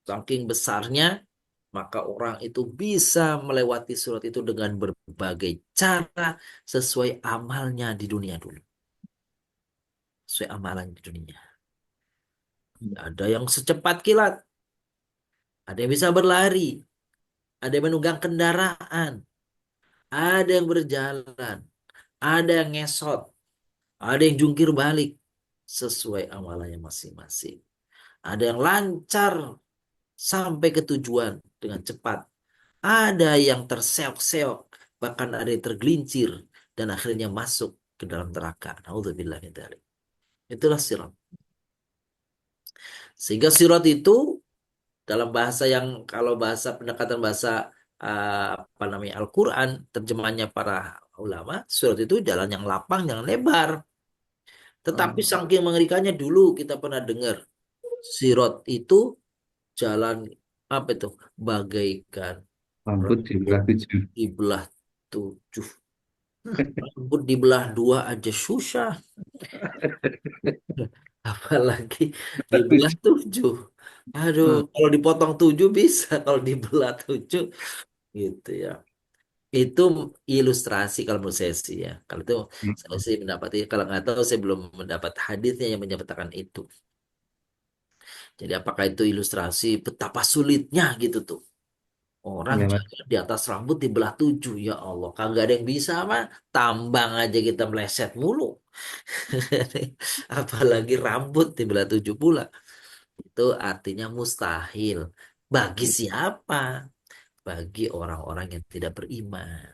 saking besarnya maka orang itu bisa melewati sirat itu dengan berbagai cara sesuai amalnya di dunia dulu. Sesuai amalan di dunia. Ada yang secepat kilat, ada yang bisa berlari, ada yang menunggang kendaraan, ada yang berjalan, ada yang ngesot, ada yang jungkir balik sesuai amalannya masing-masing. Ada yang lancar sampai ke tujuan dengan cepat. Ada yang terseok-seok, bahkan ada yang tergelincir dan akhirnya masuk ke dalam neraka. Naudzubillah min dzalik. Itulah sirat. Sehingga sirat itu dalam bahasa yang kalau bahasa pendekatan bahasa apa namanya Al-Quran, terjemahannya para ulama, sirat itu jalan yang lapang, yang lebar. Tetapi saking mengerikannya dulu kita pernah dengar sirat itu jalan apa itu bagaikan Rambut di belah 7. dibelah 7. Rambut dibelah 2 aja susah. Apalagi dibelah 7. Aduh, kalau dipotong 7 bisa, kalau dibelah 7 gitu ya. Itu ilustrasi kalau menurut saya sih ya. Kalau itu saya sih mendapati, kalau nggak tahu saya belum mendapat hadisnya yang menyatakan itu. Jadi apakah itu ilustrasi betapa sulitnya gitu tuh. Orang Iya, Mas. jalan di atas rambut dibelah 7. Ya Allah, kagak ada yang bisa mah. Tambang aja kita meleset mulu. Apalagi rambut dibelah 7 pula. Itu artinya mustahil. Bagi siapa? Bagi orang-orang yang tidak beriman.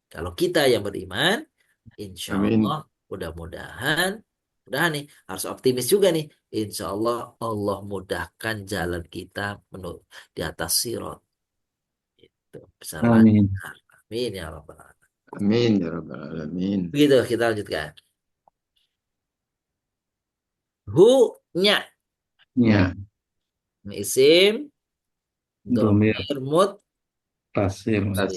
Kalau kita yang beriman, insya Amin. Allah, mudah-mudahan, mudahan nih, harus optimis juga nih. Insya Allah, Allah mudahkan jalan kita di atas sirat. Itu bisa Amin. lancar. Amin ya Rabbal Alamin. Amin ya Rabbal Alamin. Begitu, kita lanjutkan. Hu-nya, Ya, isim, domir domir, mut, tasir, Tas,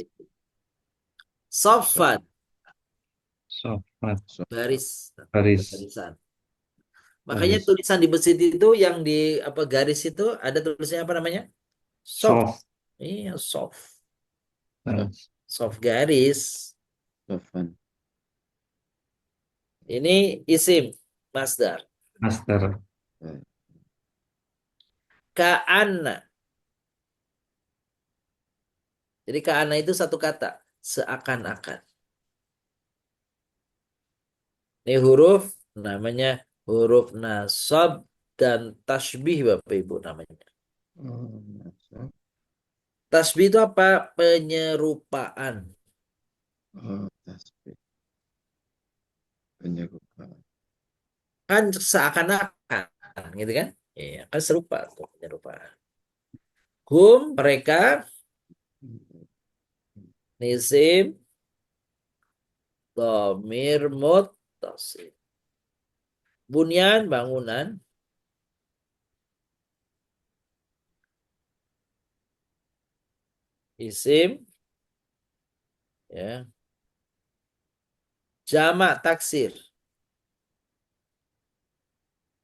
sofat, sofat, baris, baris, barisan. Makanya baris, tulisan di masjid itu yang di apa garis itu ada tulisannya apa namanya? Soft. soft, Iya, soft. baris, Soft garis. Sofan. Ini isim, masdar. master, Ka'anna. Jadi ka'anna itu satu kata. Seakan-akan. Ini huruf namanya huruf nasab dan tasbih Bapak Ibu namanya. Oh, nasab. Tasbih itu apa? Penyerupaan. Oh, tasbih. Penyerupaan. Kan seakan-akan gitu kan? Iya, kan serupa tuh penyerupaan. Hum mereka nisim dhamir muttasil. Bunyan bangunan. Isim ya. Jamak taksir.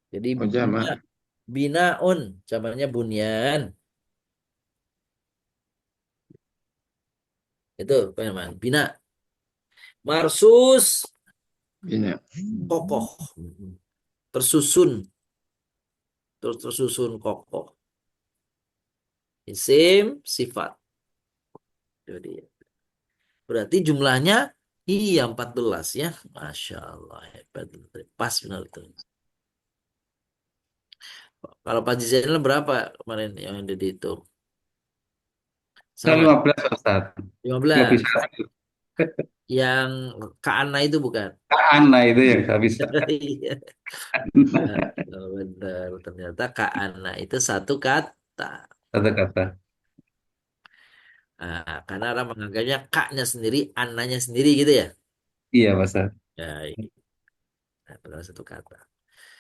Jadi Oh, jamak. binaun jamaknya bunyan. Itu apa namanya? Bina. Marsus Bina. kokoh. Tersusun. Terus tersusun kokoh. Isim sifat. Jadi berarti jumlahnya iya 14 ya. Masya Allah hebat. Pas benar itu. Kalau Pak Zainal berapa kemarin yang ada dihitung? saya Sama 15 Ustaz, lebih 15. satu. Yang Kaana itu bukan? Ana itu yang saya bisa. Iya. Oh, benar. Ternyata Kaana itu satu kata. Satu kata. Nah, karena orang menganggapnya kaknya sendiri, ananya sendiri gitu ya. Iya, Pak Ustaz. Ya, nah, padahal satu kata.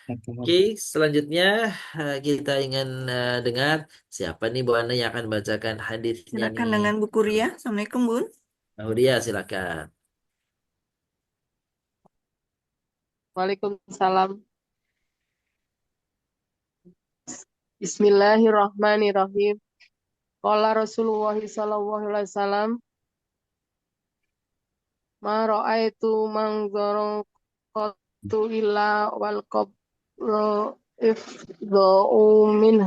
Oke, selanjutnya kita ingin dengar siapa nih Bu Ana yang akan bacakan hadisnya Silakan nih. dengan Bu Kuria. Assalamualaikum, Bun. Dia silakan. Waalaikumsalam. Bismillahirrahmanirrahim. Qala Rasulullah sallallahu alaihi wasallam, ma ra'aitu manzaron qatu illa wal qabru ifda'u min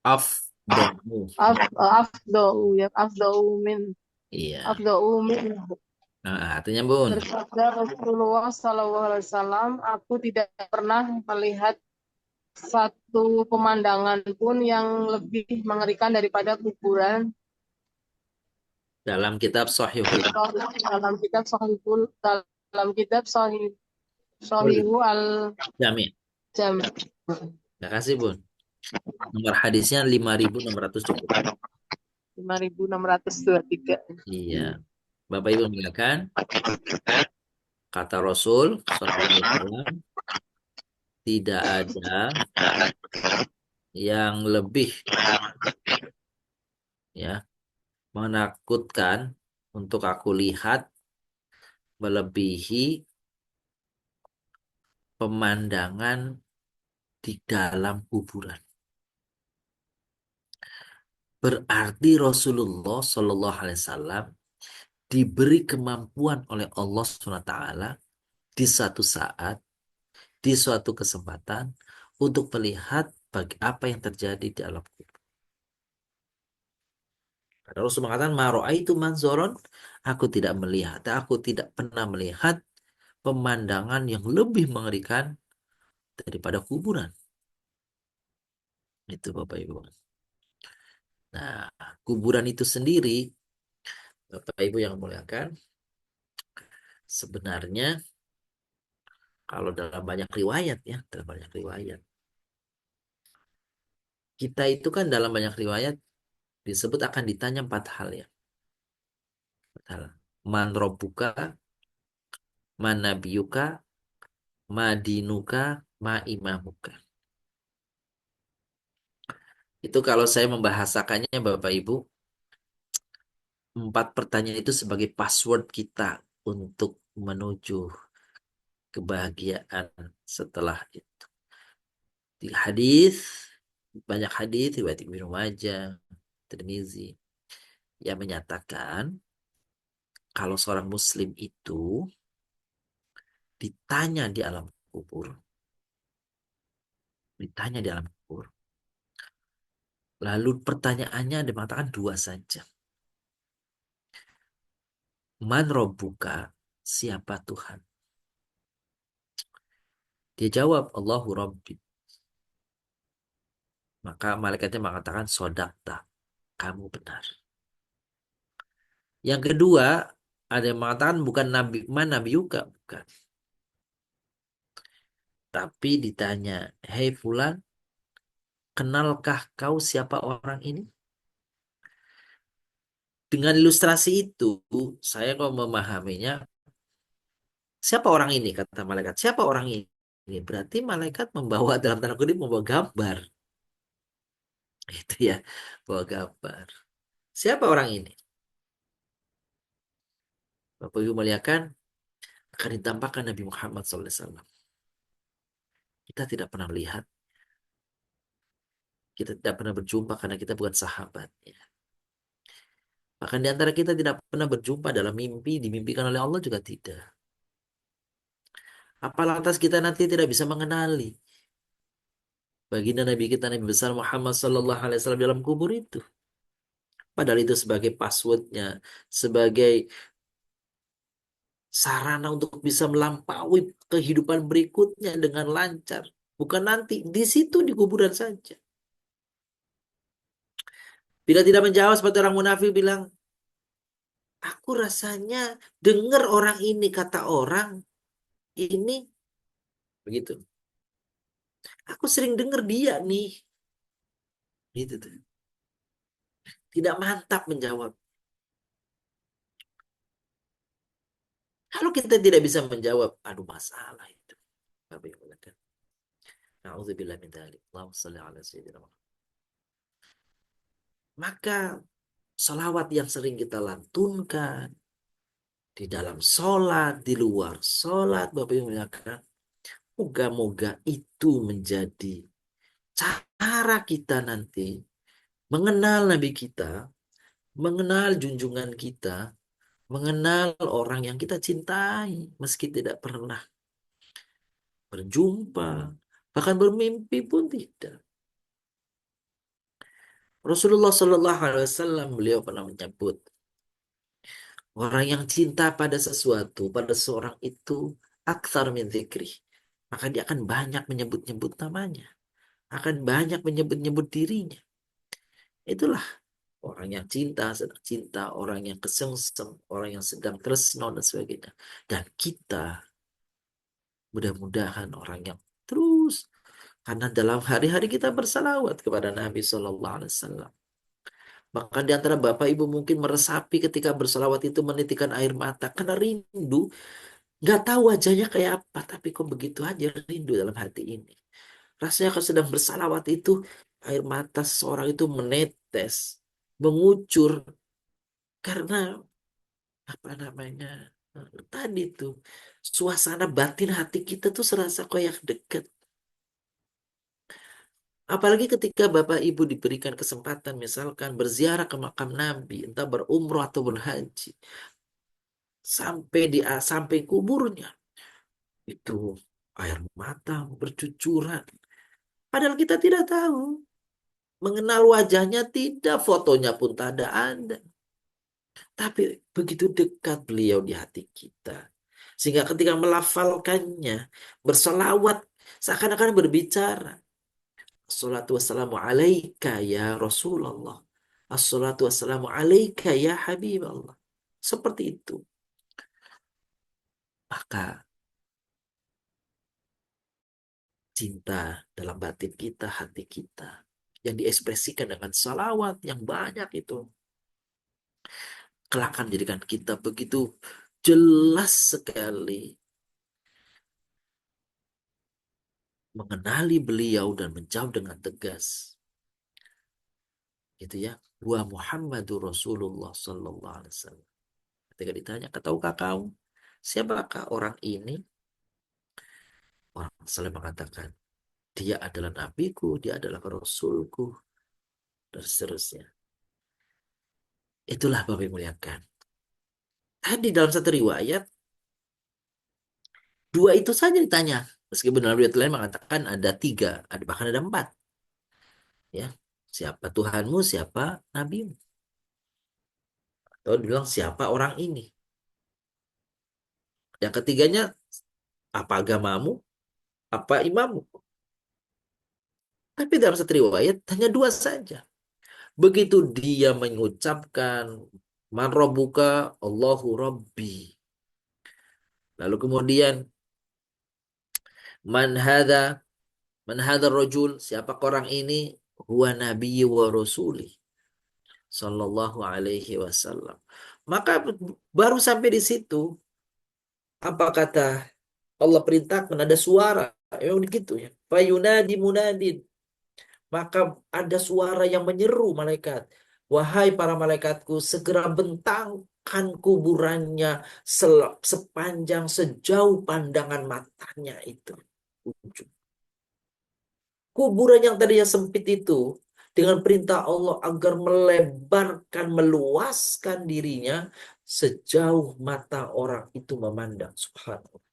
Afdahu. afda'u ya afda'u min Iya. afda'u min. Nah, artinya Bun. Bersabda Rasulullah sallallahu alaihi wasallam, aku tidak pernah melihat satu pemandangan pun yang lebih mengerikan daripada kuburan Dalam kitab Sahihul dalam kitab Sahihul dalam kitab Sahihu Jami. al-Jami. Terima kasih Bun. Nomor hadisnya 5.600 cukup. 5623. Iya. Bapak Ibu mengatakan kata Rasul SAW tidak ada yang lebih ya menakutkan untuk aku lihat melebihi pemandangan di dalam kuburan. Berarti Rasulullah Shallallahu Alaihi Wasallam diberi kemampuan oleh Allah SWT di suatu saat, di suatu kesempatan untuk melihat apa yang terjadi di alam kubur. Karena Rasul mengatakan, itu manzoron, aku tidak pernah melihat pemandangan yang lebih mengerikan daripada kuburan. Itu Bapak Ibu. Nah, kuburan itu sendiri, Bapak Ibu yang muliakan, sebenarnya kalau dalam banyak riwayat ya, dalam banyak riwayat, kita itu kan dalam banyak riwayat disebut akan ditanya 4 hal ya. 4 hal. Man robbuka, man nabiyuka, ma dinuka, ma imamuka. Itu kalau saya membahasakannya Bapak Ibu, 4 pertanyaan itu sebagai password kita untuk menuju kebahagiaan setelah itu. Di hadis, banyak hadis riwayat Ibnu Majah, Tirmizi yang menyatakan kalau seorang muslim itu ditanya di alam kubur, ditanya di alam kubur, lalu pertanyaannya mengatakan 2 saja. Man robbuka, siapa Tuhan? Dia jawab, Allahu Rabbi. Maka malaikatnya mengatakan, sodakta, kamu benar. Yang kedua, ada yang mengatakan bukan nabi, man nabi juga, bukan. Tapi ditanya, hei fulan, kenalkah kau siapa orang ini? Dengan ilustrasi itu, saya kok memahaminya, siapa orang ini, kata malaikat. Siapa orang ini? Berarti malaikat membawa, dalam tanda kutip, membawa gambar. Itu ya, bawa gambar. Siapa orang ini? Bapak Ibu muliakan, akan ditampakkan Nabi Muhammad SAW. Kita tidak pernah melihat, kita tidak pernah berjumpa karena kita bukan sahabatnya. Bahkan di antara kita tidak pernah berjumpa dalam mimpi, dimimpikan oleh Allah juga tidak. Apa lantas kita nanti tidak bisa mengenali baginda Nabi kita, Nabi besar Muhammad SAW dalam kubur itu? Padahal itu sebagai passwordnya, sebagai sarana untuk bisa melampaui kehidupan berikutnya dengan lancar. Bukan nanti, di situ di kuburan saja. Bila tidak menjawab seperti orang munafik bilang, aku rasanya dengar orang ini, kata orang ini begitu. Aku sering dengar dia nih. Gitu tuh. Tidak mantap menjawab. Kalau kita tidak bisa menjawab, aduh masalah itu. Na'udzubillah min dzalik. Allahumma shalli ala sayyidina Muhammad. Maka salawat yang sering kita lantunkan di dalam sholat, di luar sholat, Bapak Ibu muliakan, moga-moga itu menjadi cara kita nanti mengenal Nabi kita, mengenal junjungan kita, mengenal orang yang kita cintai, meski tidak pernah berjumpa, bahkan bermimpi pun tidak. Rasulullah Shallallahu Alaihi Wasallam beliau pernah menyebut, orang yang cinta pada sesuatu, pada seorang itu, aktsar min dzikri, maka dia akan banyak menyebut-nyebut namanya, akan banyak menyebut-nyebut dirinya. Itulah orang yang cinta, sedang cinta, orang yang kesengsem, orang yang sedang tresno dan sebagainya. Dan kita mudah-mudahan orang yang terus, karena dalam hari-hari kita bersalawat kepada Nabi Shallallahu Alaihi Wasallam. Maka di antara Bapak Ibu mungkin meresapi ketika bersalawat itu menitikan air mata karena rindu, nggak tahu wajahnya kayak apa, tapi kok begitu aja rindu dalam hati ini. Rasanya kalau sedang bersalawat itu air mata seseorang itu menetes, mengucur karena apa namanya tadi tuh suasana batin hati kita tuh serasa kayak dekat. Apalagi ketika Bapak Ibu diberikan kesempatan misalkan berziarah ke makam Nabi, entah berumrah atau berhaji, sampai kuburnya itu air mata bercucuran Padahal kita tidak tahu. Mengenal wajahnya tidak, fotonya pun tak ada. Tapi begitu dekat beliau di hati kita. Sehingga ketika melafalkannya, bersolawat, seakan-akan berbicara. Assalatu wassalamu alaika ya Rasulullah. Assalatu wassalamu alaika ya Habiballah. Seperti itu. Maka cinta dalam batin kita, hati kita, yang diekspresikan dengan salawat yang banyak itu, kelak akan menjadikan kita begitu jelas sekali mengenali beliau dan menjawab dengan tegas. Gitu ya. Wa Muhammadur Rasulullah sallallahu alaihi wasallam. Ketika ditanya, tahukah kamu siapakah orang ini? Orang selalu mengatakan, dia adalah nabiku, dia adalah rasulku, dan seterusnya. Itulah Bapak yang muliakan. Tadi dalam satu riwayat, dua itu saja ditanya. Meskipun dalam riwayat lain mengatakan ada tiga, ada bahkan ada empat. Ya, siapa Tuhanmu, siapa nabimu? Atau dibilang siapa orang ini? Yang ketiganya, apa agamamu, apa imammu? Tapi dalam satu riwayat hanya dua saja. Begitu dia mengucapkan man rabbuka, Allahu Rabbi. Lalu kemudian man hadza, man hadzal rajul, siapa orang ini? Huwa nabiyyu wa rasuli sallallahu alaihi wasallam. Maka baru sampai di situ, apa kata Allah perintahkan, ada suara. Memang begitu ya. Fayunadi munadin. Maka ada suara yang menyeru malaikat. Wahai para malaikatku, segera bentangkan kuburannya sepanjang sejauh pandangan matanya itu. Kuburan yang tadinya sempit itu, dengan perintah Allah agar melebarkan, meluaskan dirinya sejauh mata orang itu memandang. Subhanallah.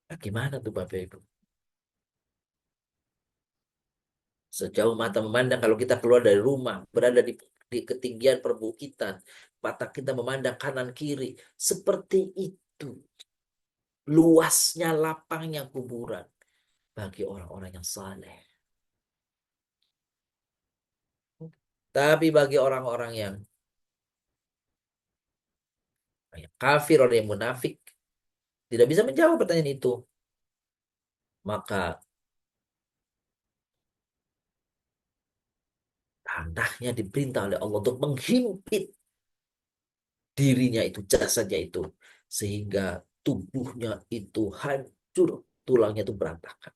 Bagaimana tuh Bapak Ibu? Sejauh mata memandang, kalau kita keluar dari rumah, berada di ketinggian perbukitan, mata kita memandang kanan kiri. Seperti itu. Luasnya, lapangnya kuburan bagi orang-orang yang saleh. Tapi bagi orang-orang yang kafir, orang yang munafik, tidak bisa menjawab pertanyaan itu. Maka tandanya diperintah oleh Allah untuk menghimpit dirinya itu, jasadnya itu, sehingga tubuhnya itu hancur, tulangnya itu berantakan.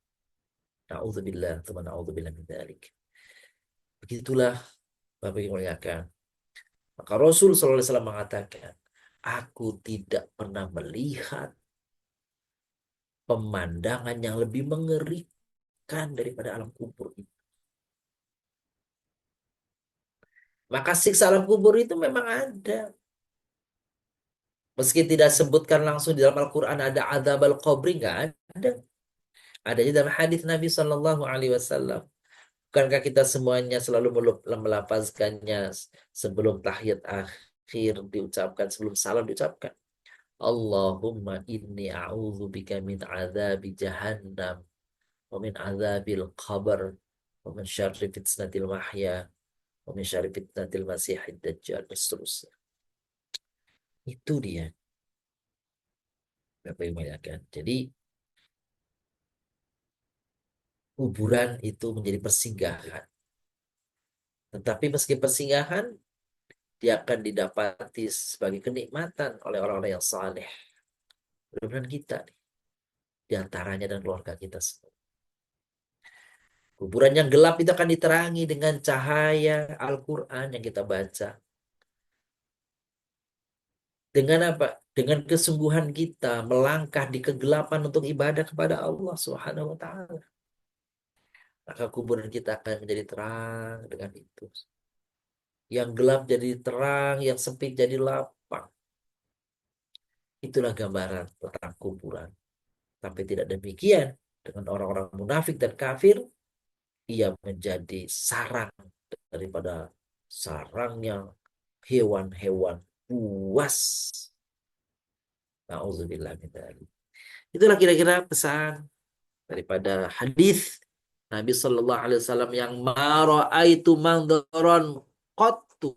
Na'udzubillah, teman na'udzubillah min dzalik. Begitulah Bapak yang muliakan. Maka Rasul sallallahu alaihi wasallam mengatakan, aku tidak pernah melihat pemandangan yang lebih mengerikan daripada alam kubur itu. Maka siksa alam kubur itu memang ada. Meski tidak sebutkan langsung di dalam Al-Quran ada azab al-qabri, nggak ada. Adanya dalam hadis Nabi Shallallahu Alaihi Wasallam. Bukankah kita semuanya selalu melafazkannya sebelum tahiyat akhir diucapkan, sebelum salam diucapkan. Allahumma inni a'udzubika min azabi jahannam wa min azabil qabr wa min syarri fitnatil mahya wa min syarri fitnatil masihid dajjal, dan seterusnya. Itu dia. Bapak Ibu ya kan. Jadi kuburan itu menjadi persinggahan. Tetapi meski persinggahan, dia akan didapati sebagai kenikmatan oleh orang-orang yang saleh. Mudah-mudahan kita nih, di antaranya dan keluarga kita semua. Kuburan yang gelap itu akan diterangi dengan cahaya Al-Quran yang kita baca. Dengan apa? Dengan kesungguhan kita melangkah di kegelapan untuk ibadah kepada Allah Subhanahu wa taala. Maka kuburan kita akan menjadi terang dengan itu. Yang gelap jadi terang, yang sempit jadi lapang. Itulah gambaran tentang kuburan. Tapi tidak demikian dengan orang-orang munafik dan kafir, ia menjadi sarang daripada sarangnya hewan-hewan buas. Nauzubillah min dzalik. Itulah kira-kira pesan daripada hadis Nabi Shallallahu Alaihi Wasallam yang maraitu mandharon qattu,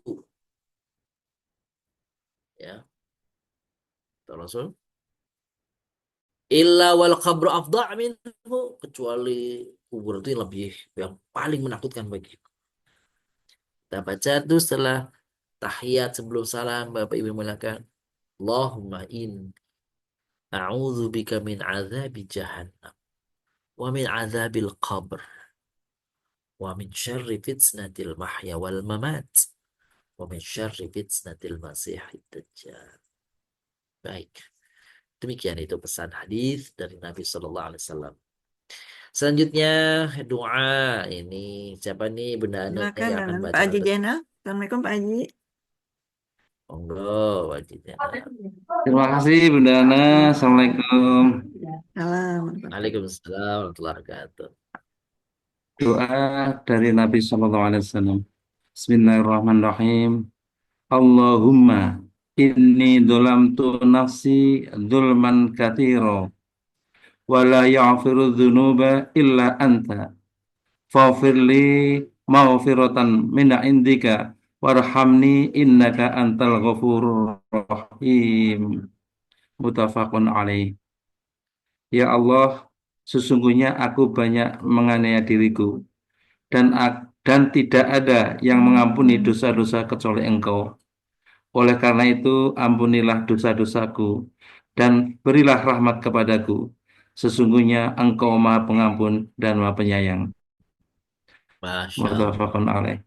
ya, Rasul, illa wal qabru afdha' minhu, kecuali kubur itu yang paling menakutkan bagi kita baca itu setelah tahiyat sebelum salam, Bapak Ibu mulakan, Allahumma in a'udzubika min azabi jahannam wa min azabil qabr wa min syarri fitnatil mahya wal mamat wa min syarri fitnatil masihid dajjal. Baik, demikian itu pesan hadis dari Nabi Shallallahu Alaihi Wasallam. Selanjutnya doa ini siapa nih Bunda Anu Silakan yang akan dengan baca Pak Haji untuk Zainal. Assalamualaikum Pak Haji. monggo wajibnya. Terima kasih Bunda Ana. Assalamualaikum. Salam. Waalaikumsalam warahmatullahi wabarakatuh. Doa dari Nabi Sallallahu Alaihi Wasallam. Bismillahirrahmanirrahim. Allahumma inni dolamtu nafsi dulman katsira wa la yaghfiru dzunuba illa anta. Faghfirli maghfiratan min indika warhamni innaka antal ghafurur rahim. Muttafaqun alaih. Ya Allah, sesungguhnya aku banyak menganiaya diriku dan tidak ada yang mengampuni dosa-dosa kecuali Engkau. Oleh karena itu, ampunilah dosa-dosaku dan berilah rahmat kepadaku. Sesungguhnya Engkau Maha Pengampun dan Maha Penyayang. Masya Allah. Muttafaqun alaih.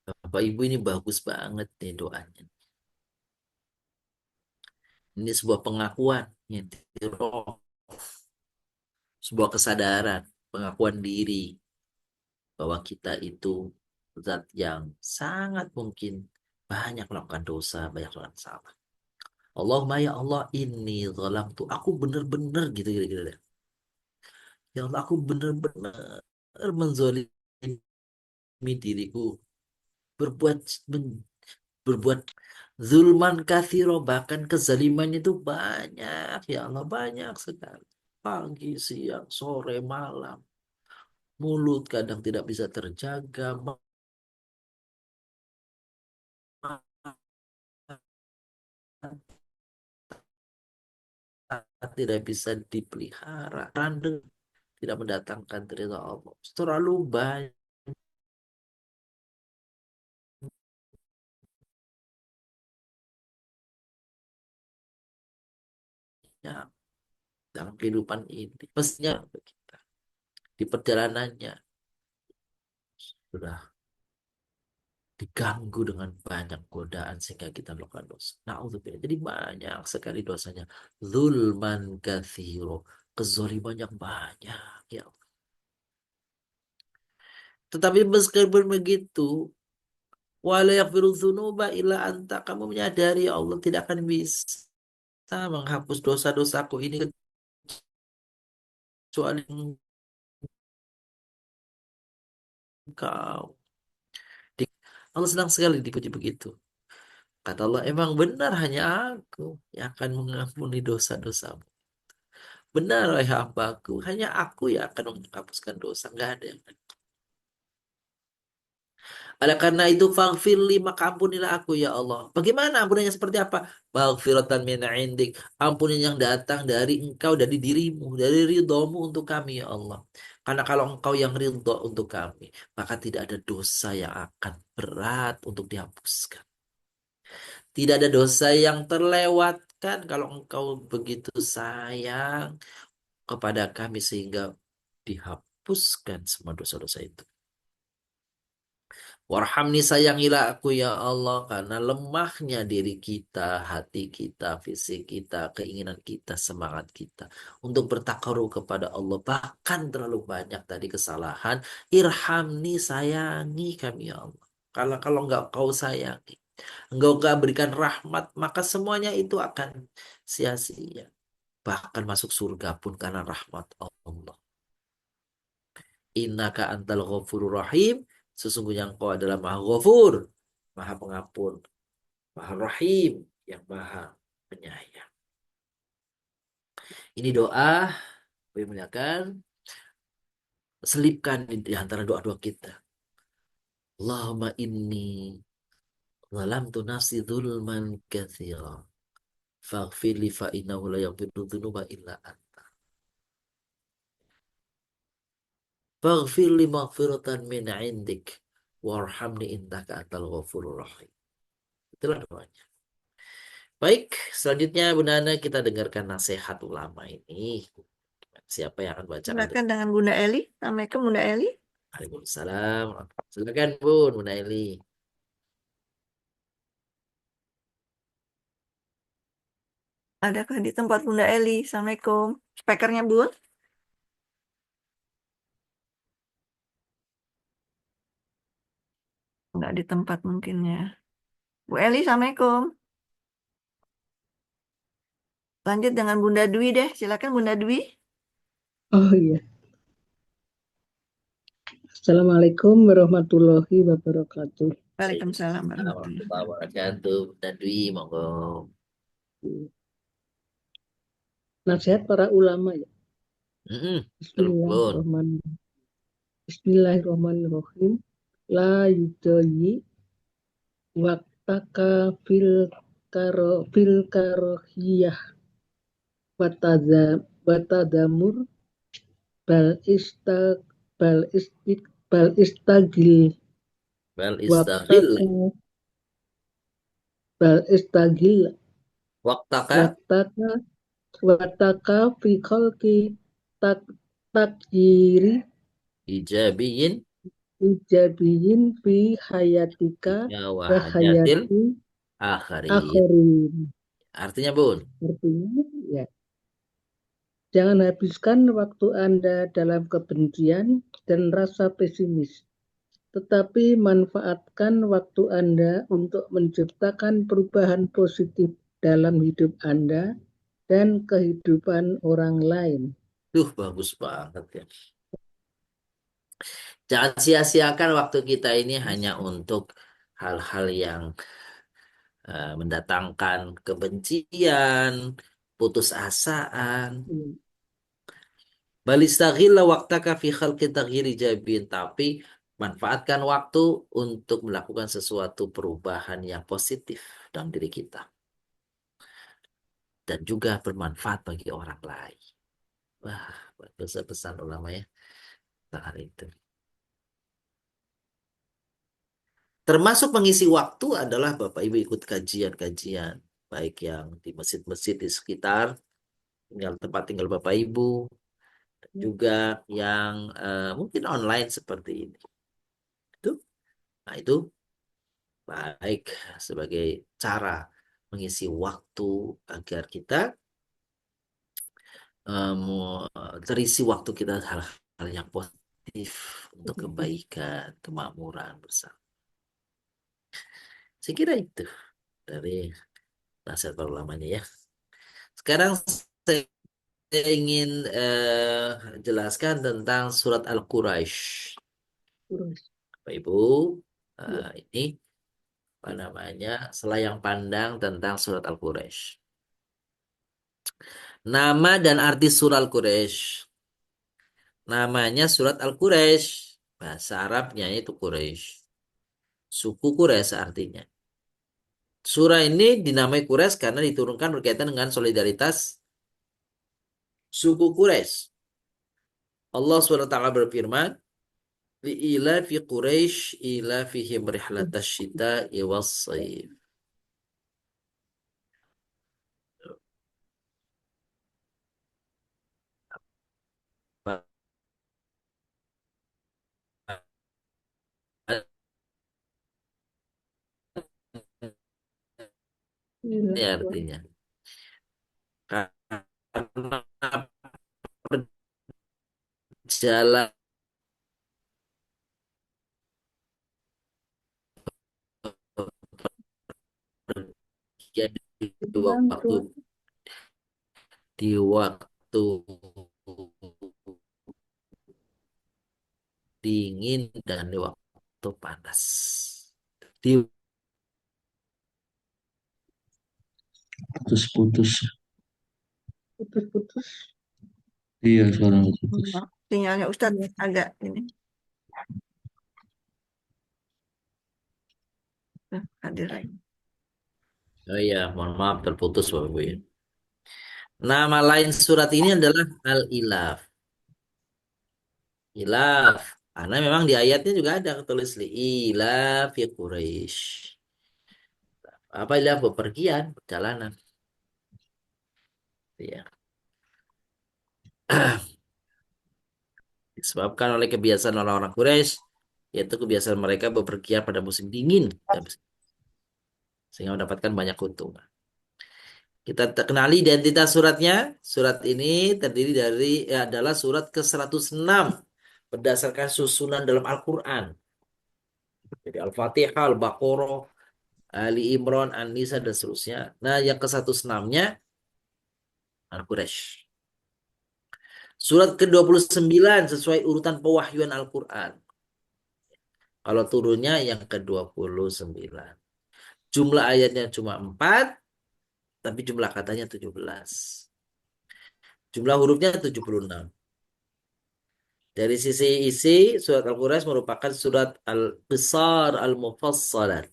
Bapak Ibu ini bagus banget nih doanya. Ini sebuah pengakuan, sebuah kesadaran, pengakuan diri bahwa kita itu zat yang sangat mungkin banyak melakukan dosa, banyak melakukan salah. Allahumma ya Allah inni zalamtu, aku benar-benar gitu kira-kira. Ya Allah, aku benar-benar menzalimi diriku, berbuat berbuat zulman katsiro, bahkan kezaliman itu banyak ya Allah, banyak sekali, pagi siang sore malam, mulut kadang tidak bisa terjaga, mata tidak bisa dipelihara, randeng tidak mendatangkan ridha Allah, terlalu banyak dalam kehidupan ini. Mestinya kita di perjalanannya sudah diganggu dengan banyak godaan sehingga kita melakukan dosa. Na'udzubillah. Jadi banyak sekali dosanya. Zulman katsiro, kezaliman yang banyak ya Allah. Tetapi meskipun begitu, wala yaghfiru dzunuba illa anta, kamu menyadari ya Allah tidak akan bisa menghapus dosa-dosaku ini kecuali Engkau. Allah senang sekali dipuji begitu. Kata Allah, emang benar hanya aku yang akan mengampuni dosa-dosamu. Benar, wahai hambaku, hanya aku yang akan menghapuskan dosa. Nggak ada yang lain. Oleh karena itu, faghfirli, maka ampunilah aku ya Allah. Bagaimana ampunannya seperti apa? Maghfiratan min indik. Ampunan yang datang dari engkau, dari dirimu, dari ridhomu untuk kami ya Allah. Karena kalau engkau yang ridho untuk kami, maka tidak ada dosa yang akan berat untuk dihapuskan. Tidak ada dosa yang terlewatkan kalau engkau begitu sayang kepada kami sehingga dihapuskan semua dosa-dosa itu. Warhamni, sayangilah aku ya Allah, karena lemahnya diri kita, hati kita, fisik kita, keinginan kita, semangat kita untuk bertakarub kepada Allah. Bahkan terlalu banyak tadi kesalahan. Irhamni, sayangi kami ya Allah. Kalau enggak kau sayangi, enggak berikan rahmat, maka semuanya itu akan sia-sia. bahkan masuk surga pun karena rahmat Allah. Innaka antal ghafurur rahim, sesungguhnya engkau adalah maha ghafur, maha pengampun, maha rahim, yang maha penyayang. Ini doa, dimuliakan, selipkan di antara doa-doa kita. Allahumma inni zalamtu nafsi dzulman katsira faghfir li fa innahu la yaghfiru dzunuba illa anta. Faghfir li maghfiratan min 'indik warhamni innaka antal ghafurur rahim. Itulah doanya. Baik, selanjutnya Bu Nana kita dengarkan nasihat ulama ini. Siapa yang akan bacakan? Silakan dengan Bunda Eli. Assalamualaikum Bunda Eli. Waalaikumsalam. Silakan Bunda Eli. Adakah di tempat Bunda Eli? Assalamualaikum. Speakernya Bun. Enggak di tempat mungkin ya. Bu Eli, Assalamualaikum. Lanjut dengan Bunda Dwi deh. Silakan Bunda Dwi. Oh iya. Assalamualaikum warahmatullahi wabarakatuh. Waalaikumsalam warahmatullahi Warahmatullahi wabarakatuh. Bunda Dwi, monggo. Nasihat para ulama ya. Betul, Bun. Bismillahirrahmanirrahim. La yudayi waktaka fil karohiyah watadamur bal istagil Bal istaghil waktaka waktaka fi khalqi takjiri ijabiyin fi hayatika wa wa hayatil hayati akharin. akhirin. Artinya, Bun, Artinya ya, jangan habiskan waktu Anda dalam kebencian dan rasa pesimis, tetapi manfaatkan waktu Anda untuk menciptakan perubahan positif dalam hidup Anda dan kehidupan orang lain. bagus banget ya. Jangan sia-siakan waktu kita ini hanya untuk hal-hal yang mendatangkan kebencian, putus asaan. Balistaghilla waktaka fi khalqi taghyiri jabin, tapi manfaatkan waktu untuk melakukan sesuatu perubahan yang positif dalam diri kita dan juga bermanfaat bagi orang lain. Wah, pesan ulama ya tentang itu. Termasuk mengisi waktu adalah Bapak Ibu ikut kajian-kajian, baik yang di masjid-masjid di sekitar tempat tinggal Bapak Ibu, dan juga yang mungkin online seperti ini. Itu baik sebagai cara mengisi waktu agar kita terisi waktu kita hal-hal yang positif untuk kebaikan, kemakmuran bersama. Saya kira itu dari nasihat para ulamanya ya. Sekarang saya ingin jelaskan tentang surat Al-Quraisy. Bapak Ibu, ini apa namanya, selayang pandang tentang surat Al-Quraisy. Nama dan arti surat Al-Quraisy. Namanya surat Al-Quraisy. Bahasa Arabnya itu Quraisy. Suku Quraisy artinya. Surah ini dinamai Quraisy karena diturunkan berkaitan dengan solidaritas suku Quraisy. Allah SWT berfirman, "Li'ila fi Quraisy ila fihim rihlatash syita'i was-shayf." Ini artinya karena perjalanan di waktu di waktu dingin dan di waktu panas. Di Putus-putus. Putus-putus. Iya, suaranya putus. Sinyalnya Ustadz Iya. agak ini. Hadir lagi. Oh iya, mohon maaf terputus Bapak Ibu ya. Nama lain surat ini adalah Al-Ilaf. Ilaf. Karena memang di ayatnya juga ada tulis li ilaf ya Quraisy. Apa ilaf? Bepergian, perjalanan. Ya. Disebabkan oleh kebiasaan orang-orang Quraisy, yaitu kebiasaan mereka bepergian pada musim dingin, sehingga mendapatkan banyak keuntungan. Kita kenali identitas suratnya. Surat ini terdiri dari adalah surat ke-106 berdasarkan susunan dalam Al-Quran. Jadi Al-Fatihah, Al-Baqarah, Ali Imran, An-Nisa, dan seterusnya. Nah, yang ke-106-nya Al-Quraisy. Surat ke-29 sesuai urutan pewahyuan Al-Quran. Kalau turunnya yang ke-29. Jumlah ayatnya cuma 4, tapi jumlah katanya 17. Jumlah hurufnya 76. Dari sisi isi, surat Al-Quraisy merupakan surat Al-Qisar Al-Mufassalat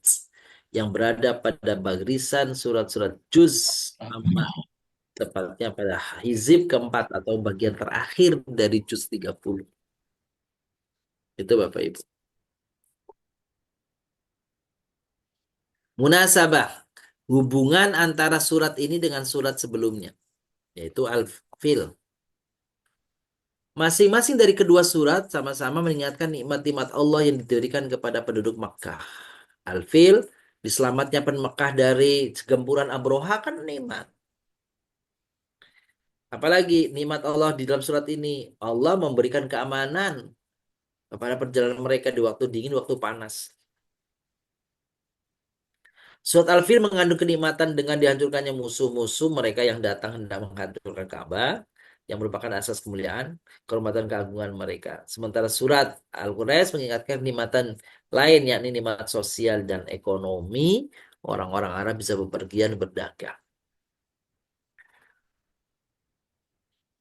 yang berada pada barisan surat-surat juz amma, tepatnya pada hizib keempat atau bagian terakhir dari juz 30. Itu Bapak Ibu. Munasabah, hubungan antara surat ini dengan surat sebelumnya, yaitu Al-Fil. Masing-masing dari kedua surat sama-sama mengingatkan nikmat-nikmat Allah yang diberikan kepada penduduk Makkah. Al-Fil, diselamatnya Mekah dari gempuran Abroha kan nikmat. Apalagi nikmat Allah di dalam surat ini, Allah memberikan keamanan kepada perjalanan mereka di waktu dingin, waktu panas. Surat Al-Fil mengandung kenikmatan dengan dihancurkannya musuh-musuh mereka yang datang hendak menghancurkan Ka'bah, yang merupakan asas kemuliaan, kehormatan, keagungan mereka. Sementara surat Al-Quraisy mengingatkan kenikmatan lain, yakni nikmat sosial dan ekonomi. Orang-orang Arab bisa bepergian berdagang.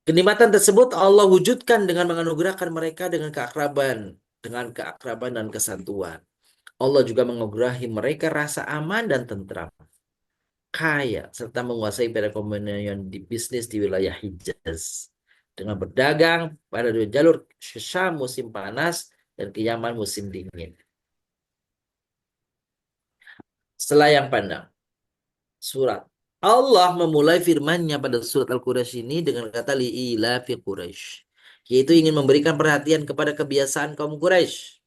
Kenikmatan tersebut Allah wujudkan dengan menganugerahkan mereka dengan keakraban dan kesatuan. Allah juga menganugerahi mereka rasa aman dan tentram, kaya, serta menguasai perekonomian di bisnis di wilayah Hijaz. Dengan berdagang pada dua jalur, Syam musim panas dan ke Yaman musim dingin. Setelah yang pandang, surat. Allah memulai firman-Nya pada surat Al-Quraisy ini dengan kata li'ila fi Quraisy, yaitu ingin memberikan perhatian kepada kebiasaan kaum Quraisy.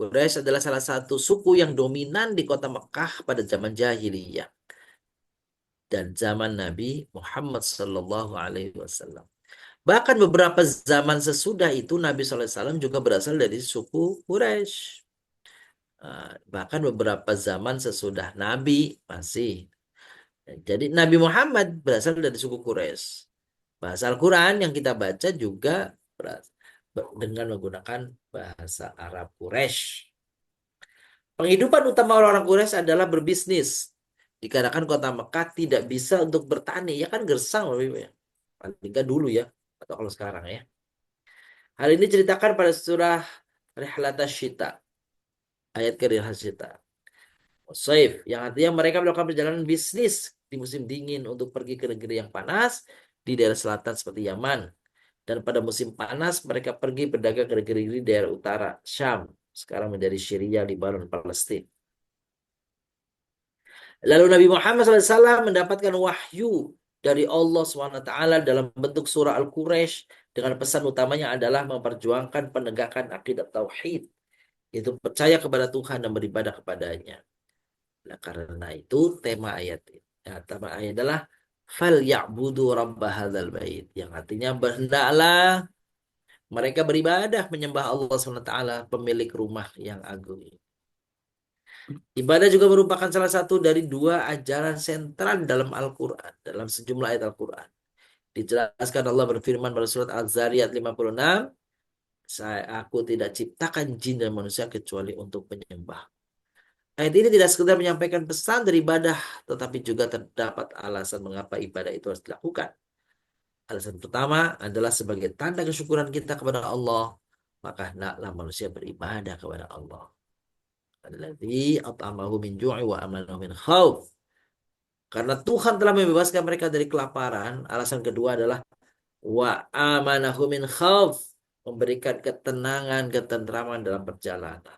Quraisy adalah salah satu suku yang dominan di kota Mekah pada zaman jahiliyah dan zaman Nabi Muhammad Sallallahu Alaihi Wasallam. Bahkan beberapa zaman sesudah itu Nabi SAW juga berasal dari suku Quraisy. Bahkan beberapa zaman sesudah Nabi masih. Jadi Nabi Muhammad berasal dari suku Quraisy. Bahasa Al-Quran yang kita baca juga dengan menggunakan bahasa Arab Quraisy. Penghidupan utama orang-orang Quraisy adalah berbisnis. Dikarenakan kota Mekah tidak bisa untuk bertani. Ya kan gersang loh ya. Paling nggak dulu ya. Atau kalau sekarang ya. Hal ini ceritakan pada surah Rihlatas Syita. Ayat ke Rihlatas Syita. Saif, yang artinya mereka melakukan perjalanan bisnis di musim dingin untuk pergi ke negeri yang panas di daerah selatan seperti Yaman. Dan pada musim panas mereka pergi berdagang ke negeri di daerah utara, Syam. Sekarang menjadi Syria, Libanon, Palestina. Lalu Nabi Muhammad SAW mendapatkan wahyu dari Allah SWT dalam bentuk surah Al-Quraisy dengan pesan utamanya adalah memperjuangkan penegakan akidah tauhid, yaitu percaya kepada Tuhan dan beribadah kepadanya. Nah, karena itu tema ayat adalah fal ya'budu rabb hadzal bait, yang artinya hendaklah mereka beribadah menyembah Allah SWT, pemilik rumah yang agung. Ibadah juga merupakan salah satu dari dua ajaran sentral dalam Al-Quran, dalam sejumlah ayat Al-Quran. Dijelaskan Allah berfirman pada surat Az-Zariyat 56, aku tidak ciptakan jin dan manusia kecuali untuk penyembah. Ayat ini tidak sekedar menyampaikan pesan dari ibadah, tetapi juga terdapat alasan mengapa ibadah itu harus dilakukan. Alasan pertama adalah sebagai tanda kesyukuran kita kepada Allah, maka hendaklah manusia beribadah kepada Allah. Alladzi at'amahu min ju'i wa amanahu min khauf. Karena Tuhan telah membebaskan mereka dari kelaparan. Alasan kedua adalah wa amanahu min khauf, memberikan ketenangan, ketentraman dalam perjalanan.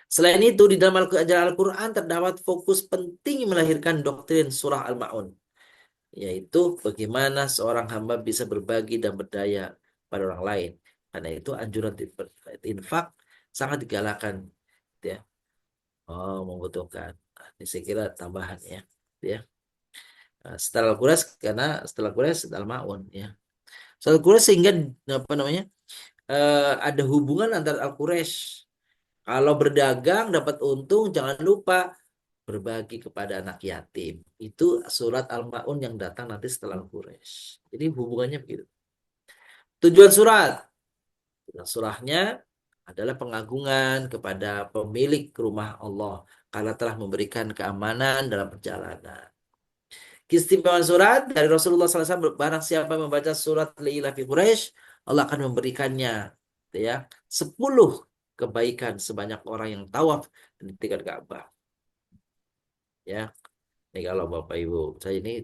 Selain itu, di dalam ajaran Al-Quran terdapat fokus penting melahirkan doktrin surah Al-Ma'un, yaitu bagaimana seorang hamba bisa berbagi dan berdaya pada orang lain. Karena itu anjuran infak sangat digalakkan, ya. Oh, membutuhkan. Ini saya kira tambahan, ya. Setelah Al-Qur'an, karena setelah Al-Qur'an setelah Al-Ma'un, ya. Setelah Al-Qur'an sehingga apa namanya? Ada hubungan antara Al-Quraisy. Kalau berdagang dapat untung, jangan lupa berbagi kepada anak yatim. Itu surat Al-Ma'un yang datang nanti setelah Al-Quraisy. Jadi hubungannya begitu. Tujuan surahnya adalah pengagungan kepada pemilik rumah Allah karena telah memberikan keamanan dalam perjalanan. Keistimewaan surat dari Rasulullah SAW, barang siapa yang membaca surat Li'ila fi Quraisy, Allah akan memberikannya, ya, 10 kebaikan sebanyak orang yang tawaf di tingkat Ka'bah. Ya, ini kalau Bapak Ibu, saya ini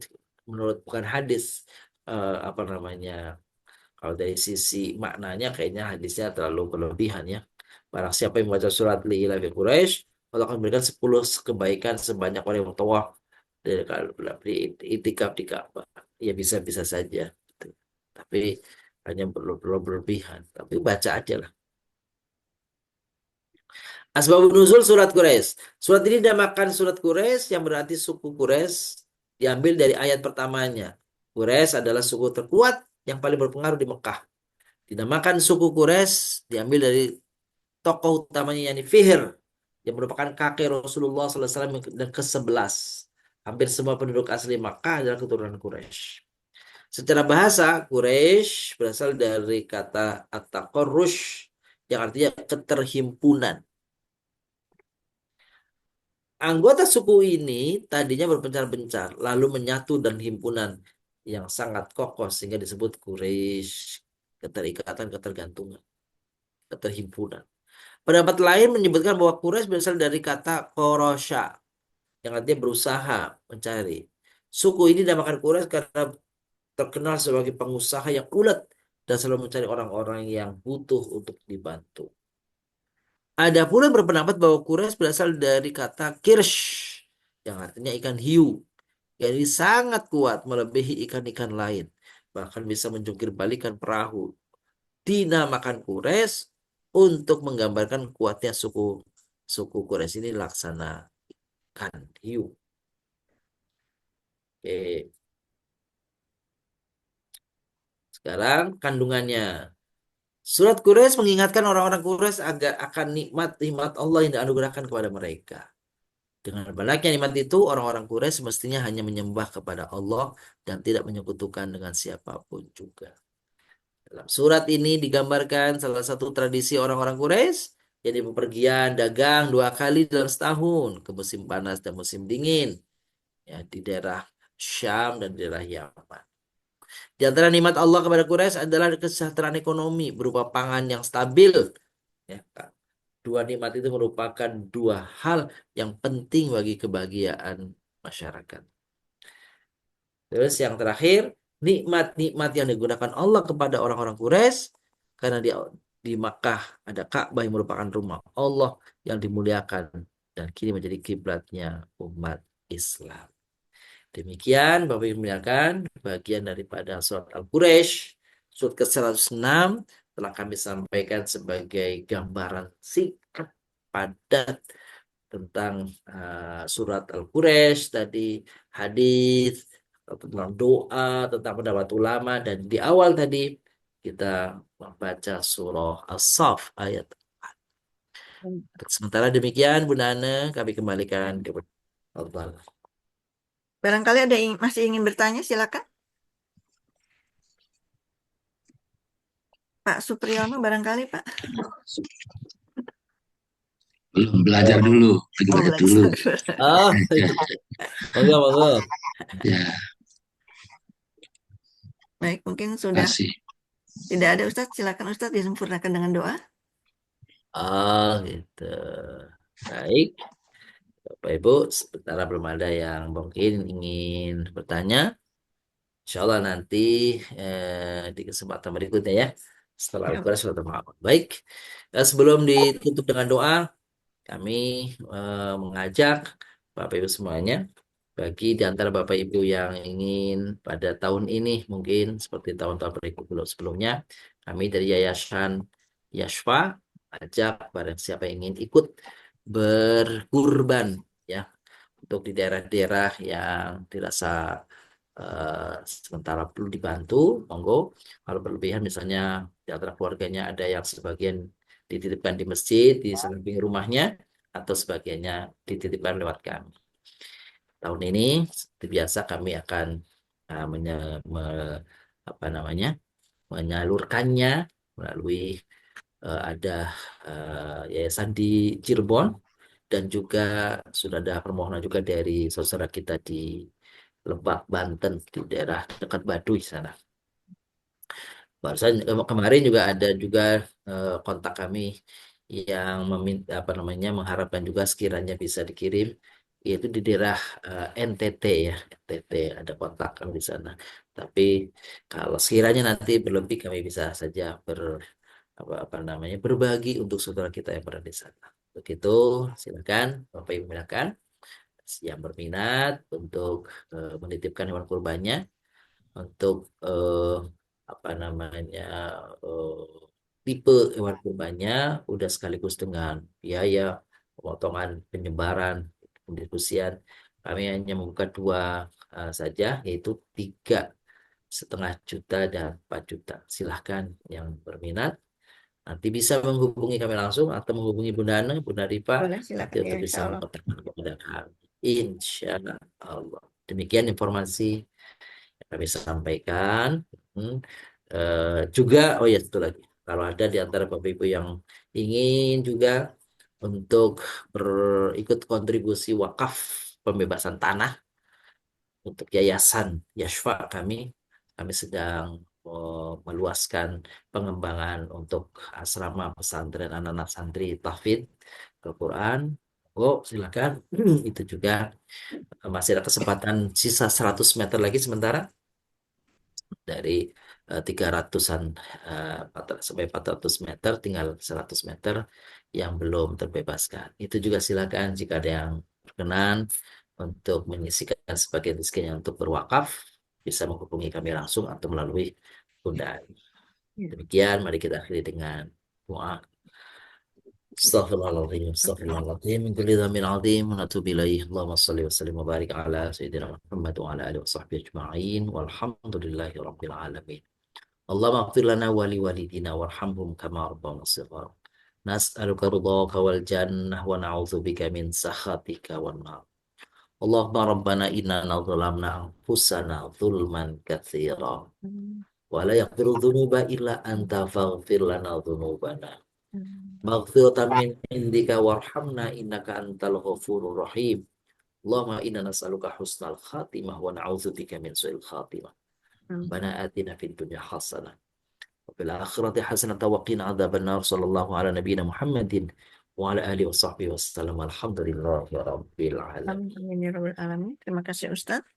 menurut bukan hadis, apa namanya, kalau dari sisi maknanya kayaknya hadisnya terlalu berlebihan, ya. Barang siapa yang membaca surat Li'ila fi Quraisy, Allah akan memberikan 10 kebaikan sebanyak orang yang tawaf di itikaf di Ka'bah. Ya bisa-bisa saja, gitu. Tapi hanya perlu berlebihan. Tapi baca aja lah. Asbabun nuzul surat Quraisy. Surat ini dinamakan surat Quraisy yang berarti suku Quraisy, diambil dari ayat pertamanya. Quraisy adalah suku terkuat yang paling berpengaruh di Mekah. Dinamakan suku Quraisy diambil dari tokoh utamanya, yakni Fihr, yang merupakan kakek Rasulullah SAW dan ke-11. Hampir semua penduduk asli Makkah adalah keturunan Quraisy. Secara bahasa, Quraisy berasal dari kata at-taqarrush yang artinya keterhimpunan. Anggota suku ini tadinya berpencar-pencar, lalu menyatu dan himpunan yang sangat kokoh sehingga disebut Quraisy, keterikatan, ketergantungan, keterhimpunan. Pendapat lain menyebutkan bahwa Quraisy berasal dari kata korosha, yang artinya berusaha, mencari. Suku ini dinamakan Quraisy karena terkenal sebagai pengusaha yang ulet dan selalu mencari orang-orang yang butuh untuk dibantu. Ada pula yang berpendapat bahwa Quraisy berasal dari kata kirsh, yang artinya ikan hiu. Jadi sangat kuat melebihi ikan-ikan lain. Bahkan bisa menjungkir balikan perahu. Dinamakan Quraisy untuk menggambarkan kuatnya suku Quraisy ini laksana ikan hiu. Oke. Sekarang kandungannya. Surat Quraisy mengingatkan orang-orang Quraisy agar akan nikmat-nikmat Allah yang dianugerahkan kepada mereka. Dengan banyaknya nikmat itu, orang-orang Quraisy semestinya hanya menyembah kepada Allah dan tidak menyekutukan dengan siapapun juga. Dalam surat ini digambarkan salah satu tradisi orang-orang Quraisy, yaitu bepergian dagang 2 kali dalam setahun, ke musim panas dan musim dingin, ya, di daerah Syam dan di daerah Yaman. Di antara nikmat Allah kepada Quraisy adalah kesejahteraan ekonomi berupa pangan yang stabil. Ya, dua nikmat itu merupakan 2 hal yang penting bagi kebahagiaan masyarakat. Terus yang terakhir, nikmat-nikmat yang digunakan Allah kepada orang-orang Quraisy karena di Makkah ada Ka'bah yang merupakan rumah Allah yang dimuliakan dan kini menjadi kiblatnya umat Islam. Demikian Bapak Ibu muliakan bagian daripada surat Al-Quraisy, surat ke-106 telah kami sampaikan sebagai gambaran singkat padat tentang surat Al-Quraisy tadi, hadis tentang doa, tentang pendapat ulama, dan di awal tadi kita membaca surah As-Saff ayat 4. Sementara demikian Bu Nana, kami kembalikan kepada Allah. Barangkali ada masih ingin bertanya, silakan. Pak Supriyono barangkali, Pak. Belum belajar dulu, lagi Oh, belajar dulu. belajar. Ah, monggo. Ya, Baik, mungkin sudah kasih. tidak ada Ustadz. Silakan Ustadz disempurnakan dengan doa. Oh, gitu. Baik, Bapak Ibu, sementara belum ada yang mungkin ingin bertanya. Insya Allah nanti di kesempatan berikutnya ya. Setelah Ya. Al-Quran surat Al-Mu'awwidh. Baik, sebelum ditutup dengan doa, kami mengajak Bapak Ibu semuanya, bagi di antara Bapak Ibu yang ingin pada tahun ini mungkin seperti tahun-tahun berikut sebelumnya, kami dari Yayasan Yashfa ajak barang siapa yang ingin ikut berkurban ya untuk di daerah-daerah yang dirasa sementara perlu dibantu, monggo. Kalau berlebihan misalnya di antara keluarganya ada yang sebagian dititipkan di masjid di samping rumahnya atau sebagiannya dititipkan lewat kami. Tahun ini seperti biasa kami akan apa namanya menyalurkannya melalui ada yayasan di Cirebon dan juga sudah ada permohonan juga dari saudara kita di Lebak, Banten di daerah dekat Baduy sana. Barusan kemarin juga ada juga kontak kami yang meminta apa namanya mengharapkan juga sekiranya bisa dikirim yaitu di daerah NTT ya NTT ada kontak kami di sana. Tapi kalau sekiranya nanti berlebih kami bisa saja apa namanya berbagi untuk saudara kita yang berada di sana. Begitu silakan Bapak Ibu silakan yang berminat untuk menitipkan hewan kurbannya untuk apa namanya eh, tipe hewan kurbannya udah sekaligus dengan biaya pemotongan penyebaran pendistribusian kami hanya membuka dua saja yaitu 3,5 juta dan 4 juta silahkan yang berminat nanti bisa menghubungi kami langsung atau menghubungi Bunda Ana, Bunda Rifa Boleh, nanti silakan ya, untuk insya bisa Allah. mengkontak kepada kami insya Allah demikian informasi kami sampaikan. Hmm. Juga, oh ya satu lagi, kalau ada di antara Bapak Ibu yang ingin juga untuk berikut kontribusi wakaf pembebasan tanah untuk yayasan Yashfa kami sedang meluaskan pengembangan untuk asrama pesantren anak-anak santri tahfidz Al-Quran. Oh, silakan. Itu juga masih ada kesempatan sisa 100 meter lagi sementara dari 300-an sampai 400 meter tinggal 100 meter yang belum terbebaskan. Itu juga silakan jika ada yang berkenan untuk menyisikan sebagian rezekinya untuk berwakaf bisa menghubungi kami langsung atau melalui Bunda Ani. Demikian mari kita akhiri dengan doa. Astaghfirullahaladzim, astaghfirullahaladzim, min kulli dhanbin azim, wa natubu ilaih. Allahumma salli wa sallim wa barik ala sayyidina Muhammad wa ala alihi wa sahbihi ajma'in, walhamdulillahi rabbil alamin. Allahumma ighfir lana wa li walidina warhamhum kama rabbawna shighara. Nas'aluka ridhaka wal jannah wa na'udzubika min sakhatika wan nar. Allahumma rabbana inna zalamna anfusana zulman katsira wa la yaghfiru dhunuba illa anta faghfir lana dhunubana. Maghfiratan min indika warhamna innaka antal ghafurur rahim. Allahumma inna nas'aluka husnal khatimah wa na'udzubika min su'il khatimah. Rabbana atina fid dunya hasanah wa fil akhirati hasanah wa qina adzabannar. Sallallahu ala nabiyyina Muhammadin wa ala alihi wa sahbihi wasallam. Alhamdulillahi rabbil alamin. Amin ya rabbal alamin. Terima kasih Ustadz.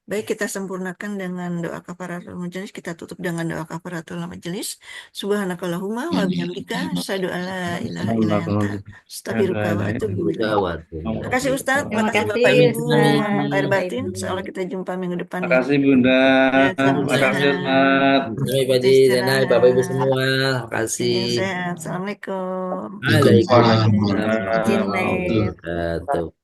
Baik, kita sempurnakan dengan doa kafaratul majelis. Kita tutup dengan doa kafaratul majelis. Subhanakallahumma wa bihamdika asyhadu an la ilaha illa anta astaghfiruka wa atubu ilaik. Terima kasih Ustadz, terima Terima kasih kasih Bapak Ibu, Ustaz. mohon maaf lahir Bapak batin. Ibu. Insyaallah kita jumpa minggu depan ya. Makasih Bunda. Salam Makasih sehat. Ustaz. Terima kasih Denai, Bapak Ibu semua. Terima kasih. Sehat. Assalamualaikum. Waalaikumsalam Waalaikumsalam warahmatullahi Izin, Teh. wabarakatuh.